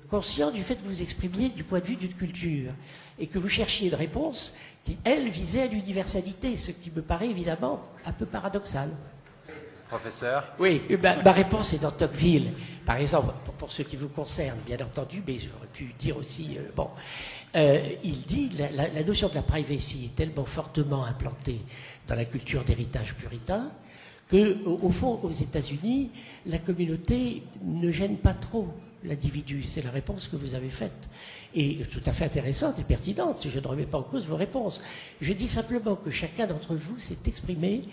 conscient du fait que vous exprimiez du point de vue d'une culture et que vous cherchiez une réponse qui, elle, visait à l'universalité, ce qui me paraît évidemment un peu paradoxal. Professeur ? Oui, ma réponse est dans Tocqueville. Par exemple, pour ce qui vous concerne, bien entendu, mais j'aurais pu dire aussi, il dit la notion de la privacy est tellement fortement implantée dans la culture d'héritage puritain que, au fond, aux États-Unis, la communauté ne gêne pas trop l'individu. C'est la réponse que vous avez faite. Et tout à fait intéressante et pertinente. Je ne remets pas en cause vos réponses. Je dis simplement que chacun d'entre vous s'est exprimé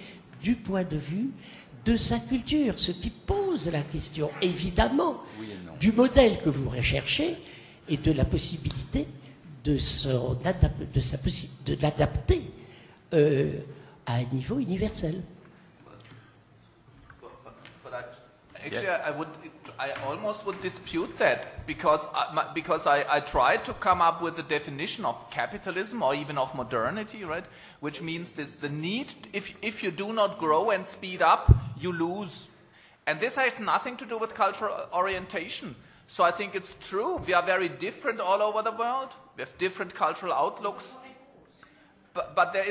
du point de vue de sa culture, ce qui pose la question, évidemment, du modèle que vous recherchez et de la possibilité de l'adapter à un niveau universel. Actually, I almost would dispute that because I tried to come up with a definition of capitalism or even of modernity, right? Which means the need, if you do not grow and speed up, you lose. And this has nothing to do with cultural orientation. So I think it's true. We are very different all over the world. We have different cultural outlooks. But there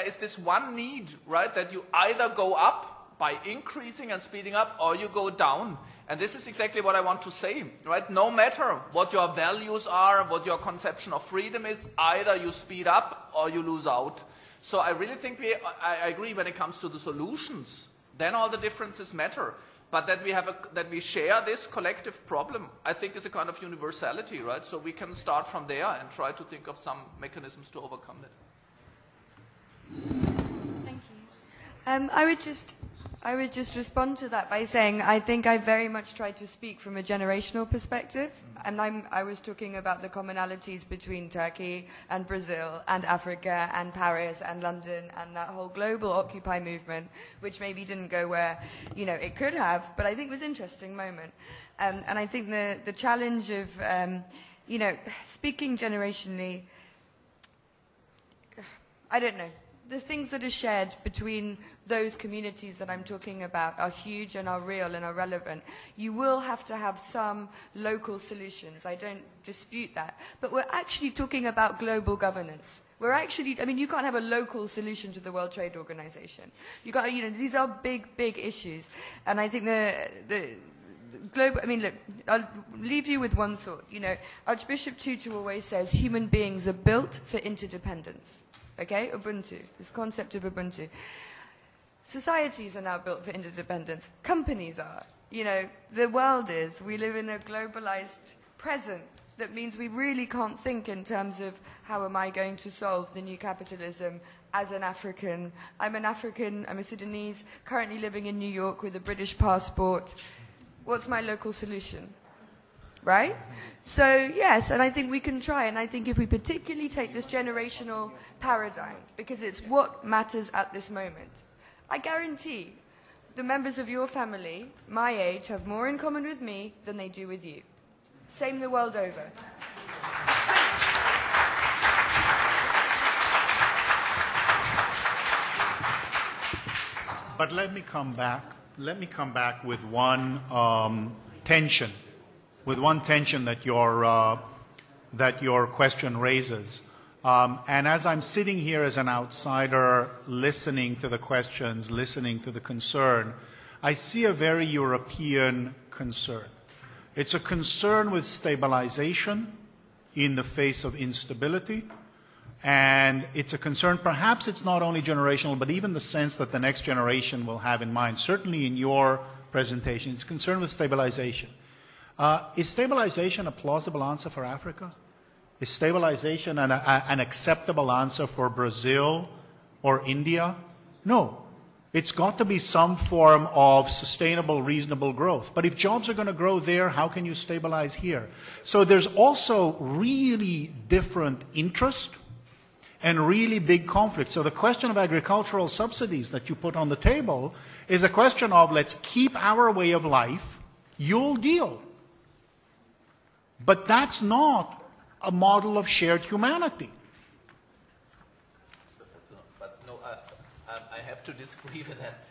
is this one need, right? That you either go up by increasing and speeding up, or you go down. And this is exactly what I want to say, right? No matter what your values are, what your conception of freedom is, either you speed up or you lose out. So I really think I agree when it comes to the solutions. Then all the differences matter. But that we share this collective problem, I think is a kind of universality, right? So we can start from there and try to think of some mechanisms to overcome that. Thank you. I would just respond to that by saying I think I very much tried to speak from a generational perspective, and I was talking about the commonalities between Turkey and Brazil and Africa and Paris and London and that whole global Occupy movement, which maybe didn't go where it could have, but I think was an interesting moment. And I think the challenge of speaking generationally, I don't know. The things that are shared between those communities that I'm talking about are huge and are real and are relevant. You will have to have some local solutions. I don't dispute that. But we're actually talking about global governance. You can't have a local solution to the World Trade Organization. These are big, big issues. And I think the global, look, I'll leave you with one thought. Archbishop Tutu always says human beings are built for interdependence. Okay, Ubuntu, this concept of Ubuntu. Societies are now built for interdependence. Companies are. The world is. We live in a globalized present. That means we really can't think in terms of how am I going to solve the new capitalism as an African. I'm a Sudanese, currently living in New York with a British passport. What's my local solution? Right? So, yes, and I think we can try, and I think if we particularly take this generational paradigm, because it's what matters at this moment, I guarantee the members of your family, my age, have more in common with me than they do with you. Same the world over. But let me come back with one tension that your question raises. And as I'm sitting here as an outsider, listening to the questions, listening to the concern, I see a very European concern. It's a concern with stabilization in the face of instability. And it's a concern, perhaps it's not only generational, but even the sense that the next generation will have in mind. Certainly in your presentation, it's concerned with stabilization. Is stabilization a plausible answer for Africa? Is stabilization an acceptable answer for Brazil or India? No. It's got to be some form of sustainable, reasonable growth. But if jobs are going to grow there, how can you stabilize here? So there's also really different interest and really big conflict. So the question of agricultural subsidies that you put on the table is a question of let's keep our way of life, you'll deal. But that's not a model of shared humanity. But no, I have to disagree with that.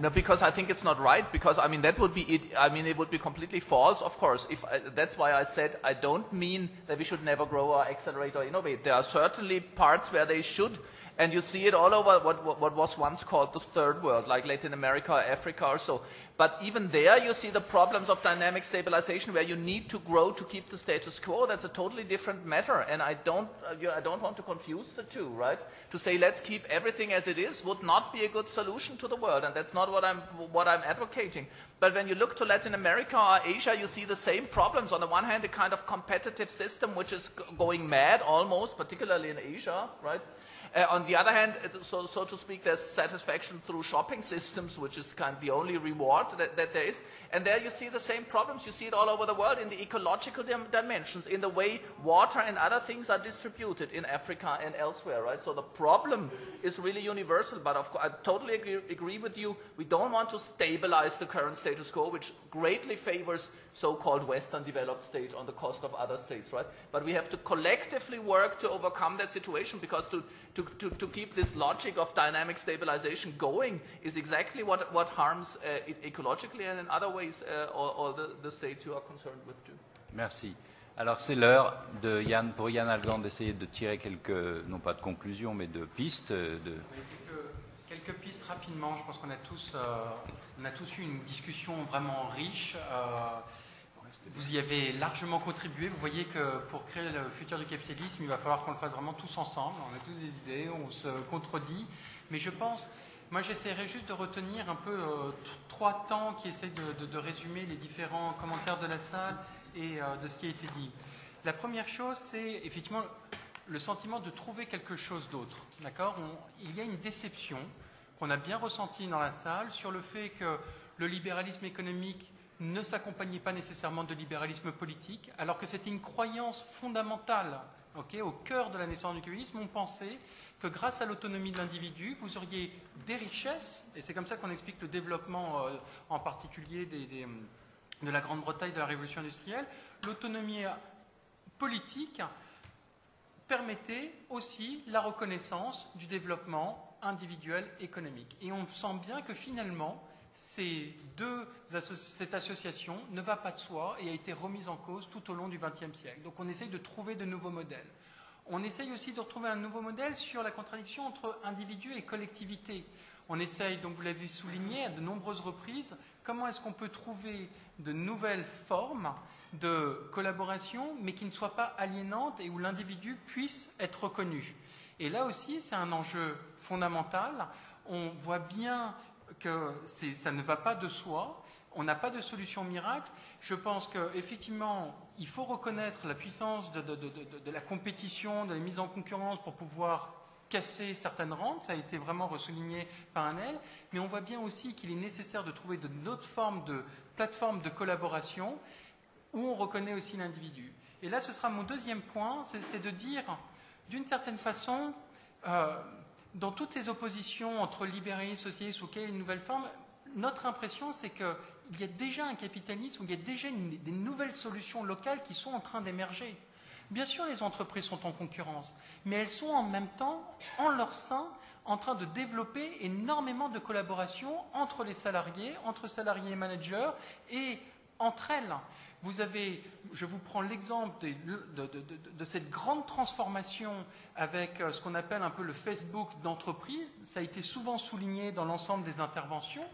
No, because I think it's not right. Because I mean that would be it. I mean it would be completely false. Of course, that's why I said I don't mean that we should never grow or accelerate or innovate. There are certainly parts where they should, and you see it all over what was once called the third world, like Latin America, or Africa, or so. But even there, you see the problems of dynamic stabilization, where you need to grow to keep the status quo. That's a totally different matter, and I don't want to confuse the two, right? To say let's keep everything as it is would not be a good solution to the world, and that's not what I'm advocating. But when you look to Latin America or Asia, you see the same problems. On the one hand, a kind of competitive system which is going mad almost, particularly in Asia, right? On the other hand, so to speak, there's satisfaction through shopping systems, which is kind of the only reward that there is. And there you see the same problems. You see it all over the world in the ecological dimensions, in the way water and other things are distributed in Africa and elsewhere, right? So the problem is really universal. But of course, I totally agree with you. We don't want to stabilize the current status quo, which greatly favors so-called Western developed states on the cost of other states, right? But we have to collectively work to overcome that situation, because to keep this logic of dynamic stabilization going is exactly what harms it ecologically and in other ways all the states you are concerned with too. Merci. Alors c'est l'heure pour Yann Algan d'essayer de tirer quelques, non pas de conclusions, mais de pistes. Quelques pistes rapidement. Je pense qu'on a tous eu une discussion vraiment riche. Vous y avez largement contribué. Vous voyez que pour créer le futur du capitalisme, il va falloir qu'on le fasse vraiment tous ensemble. On a tous des idées, on se contredit. Mais je pense, moi j'essaierai juste de retenir un peu 3 temps qui essayent de résumer les différents commentaires de la salle et de ce qui a été dit. La première chose, c'est effectivement le sentiment de trouver quelque chose d'autre. D'accord ? Il y a une déception qu'on a bien ressentie dans la salle sur le fait que le libéralisme économique ne s'accompagnait pas nécessairement de libéralisme politique, alors que c'était une croyance fondamentale, au cœur de la naissance du capitalisme. On pensait que grâce à l'autonomie de l'individu, vous auriez des richesses, et c'est comme ça qu'on explique le développement en particulier de la Grande-Bretagne, de la Révolution industrielle. L'autonomie politique permettait aussi la reconnaissance du développement individuel économique. Et on sent bien que finalement, cette association ne va pas de soi et a été remise en cause tout au long du XXe siècle. Donc on essaye de trouver de nouveaux modèles. On essaye aussi de retrouver un nouveau modèle sur la contradiction entre individu et collectivité. On essaye, donc vous l'avez souligné à de nombreuses reprises, comment est-ce qu'on peut trouver de nouvelles formes de collaboration, mais qui ne soient pas aliénantes et où l'individu puisse être reconnu. Et là aussi, c'est un enjeu fondamental. On voit bien que ça ne va pas de soi, on n'a pas de solution miracle. Je pense qu'effectivement, il faut reconnaître la puissance de la compétition, de la mise en concurrence pour pouvoir casser certaines rentes, ça a été vraiment ressouligné par Annel, mais on voit bien aussi qu'il est nécessaire de trouver d'autres formes de plateformes de collaboration où on reconnaît aussi l'individu. Et là, ce sera mon deuxième point, c'est de dire, d'une certaine façon, dans toutes ces oppositions entre libéralisme, socialisme ou quelle nouvelle forme, notre impression, c'est qu'il y a déjà un capitalisme, où il y a déjà des nouvelles solutions locales qui sont en train d'émerger. Bien sûr, les entreprises sont en concurrence, mais elles sont en même temps, en leur sein, en train de développer énormément de collaboration entre les salariés, entre salariés et managers, et entre elles. Vous avez, je vous prends l'exemple de cette grande transformation avec ce qu'on appelle un peu le Facebook d'entreprise. Ça a été souvent souligné dans l'ensemble des interventions,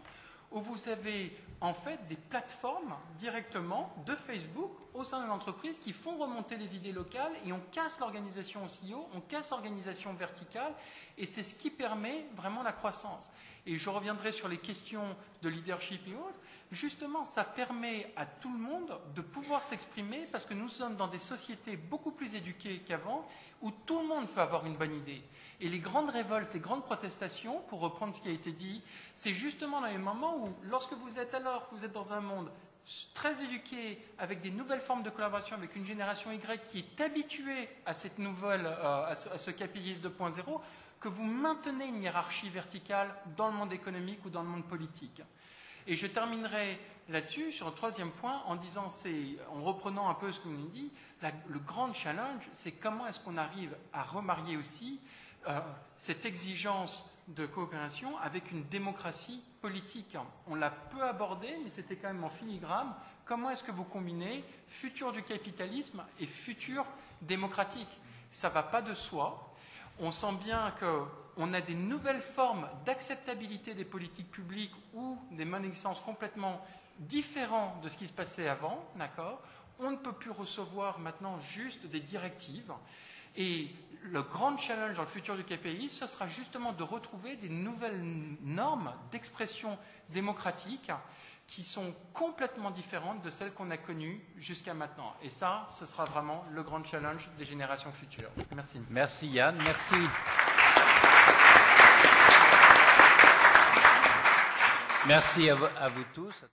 où vous avez en fait des plateformes directement de Facebook au sein de l'entreprise qui font remonter les idées locales et on casse l'organisation au CEO, on casse l'organisation verticale et c'est ce qui permet vraiment la croissance. Et je reviendrai sur les questions de leadership et autres. Justement, ça permet à tout le monde de pouvoir s'exprimer parce que nous sommes dans des sociétés beaucoup plus éduquées qu'avant où tout le monde peut avoir une bonne idée. Et les grandes révoltes, les grandes protestations, pour reprendre ce qui a été dit, c'est justement dans les moments où, lorsque vous êtes dans un monde très éduqué, avec des nouvelles formes de collaboration, avec une génération Y qui est habituée à cette nouvelle, à ce capitalisme 2.0, que vous maintenez une hiérarchie verticale dans le monde économique ou dans le monde politique. Et je terminerai là-dessus, sur le troisième point, en disant, en reprenant un peu ce que vous nous dites, le grand challenge, c'est comment est-ce qu'on arrive à remarier aussi cette exigence de coopération avec une démocratie politique. On l'a peu abordé, mais c'était quand même en filigrane. Comment est-ce que vous combinez futur du capitalisme et futur démocratique? Ça ne va pas de soi. On sent bien qu'on a des nouvelles formes d'acceptabilité des politiques publiques ou des connaissances complètement différentes de ce qui se passait avant, d'accord? On ne peut plus recevoir maintenant juste des directives. Et le grand challenge dans le futur du capitalisme, ce sera justement de retrouver des nouvelles normes d'expression démocratique qui sont complètement différentes de celles qu'on a connues jusqu'à maintenant. Et ça, ce sera vraiment le grand challenge des générations futures. Merci. Merci Yann, merci. Merci à vous tous.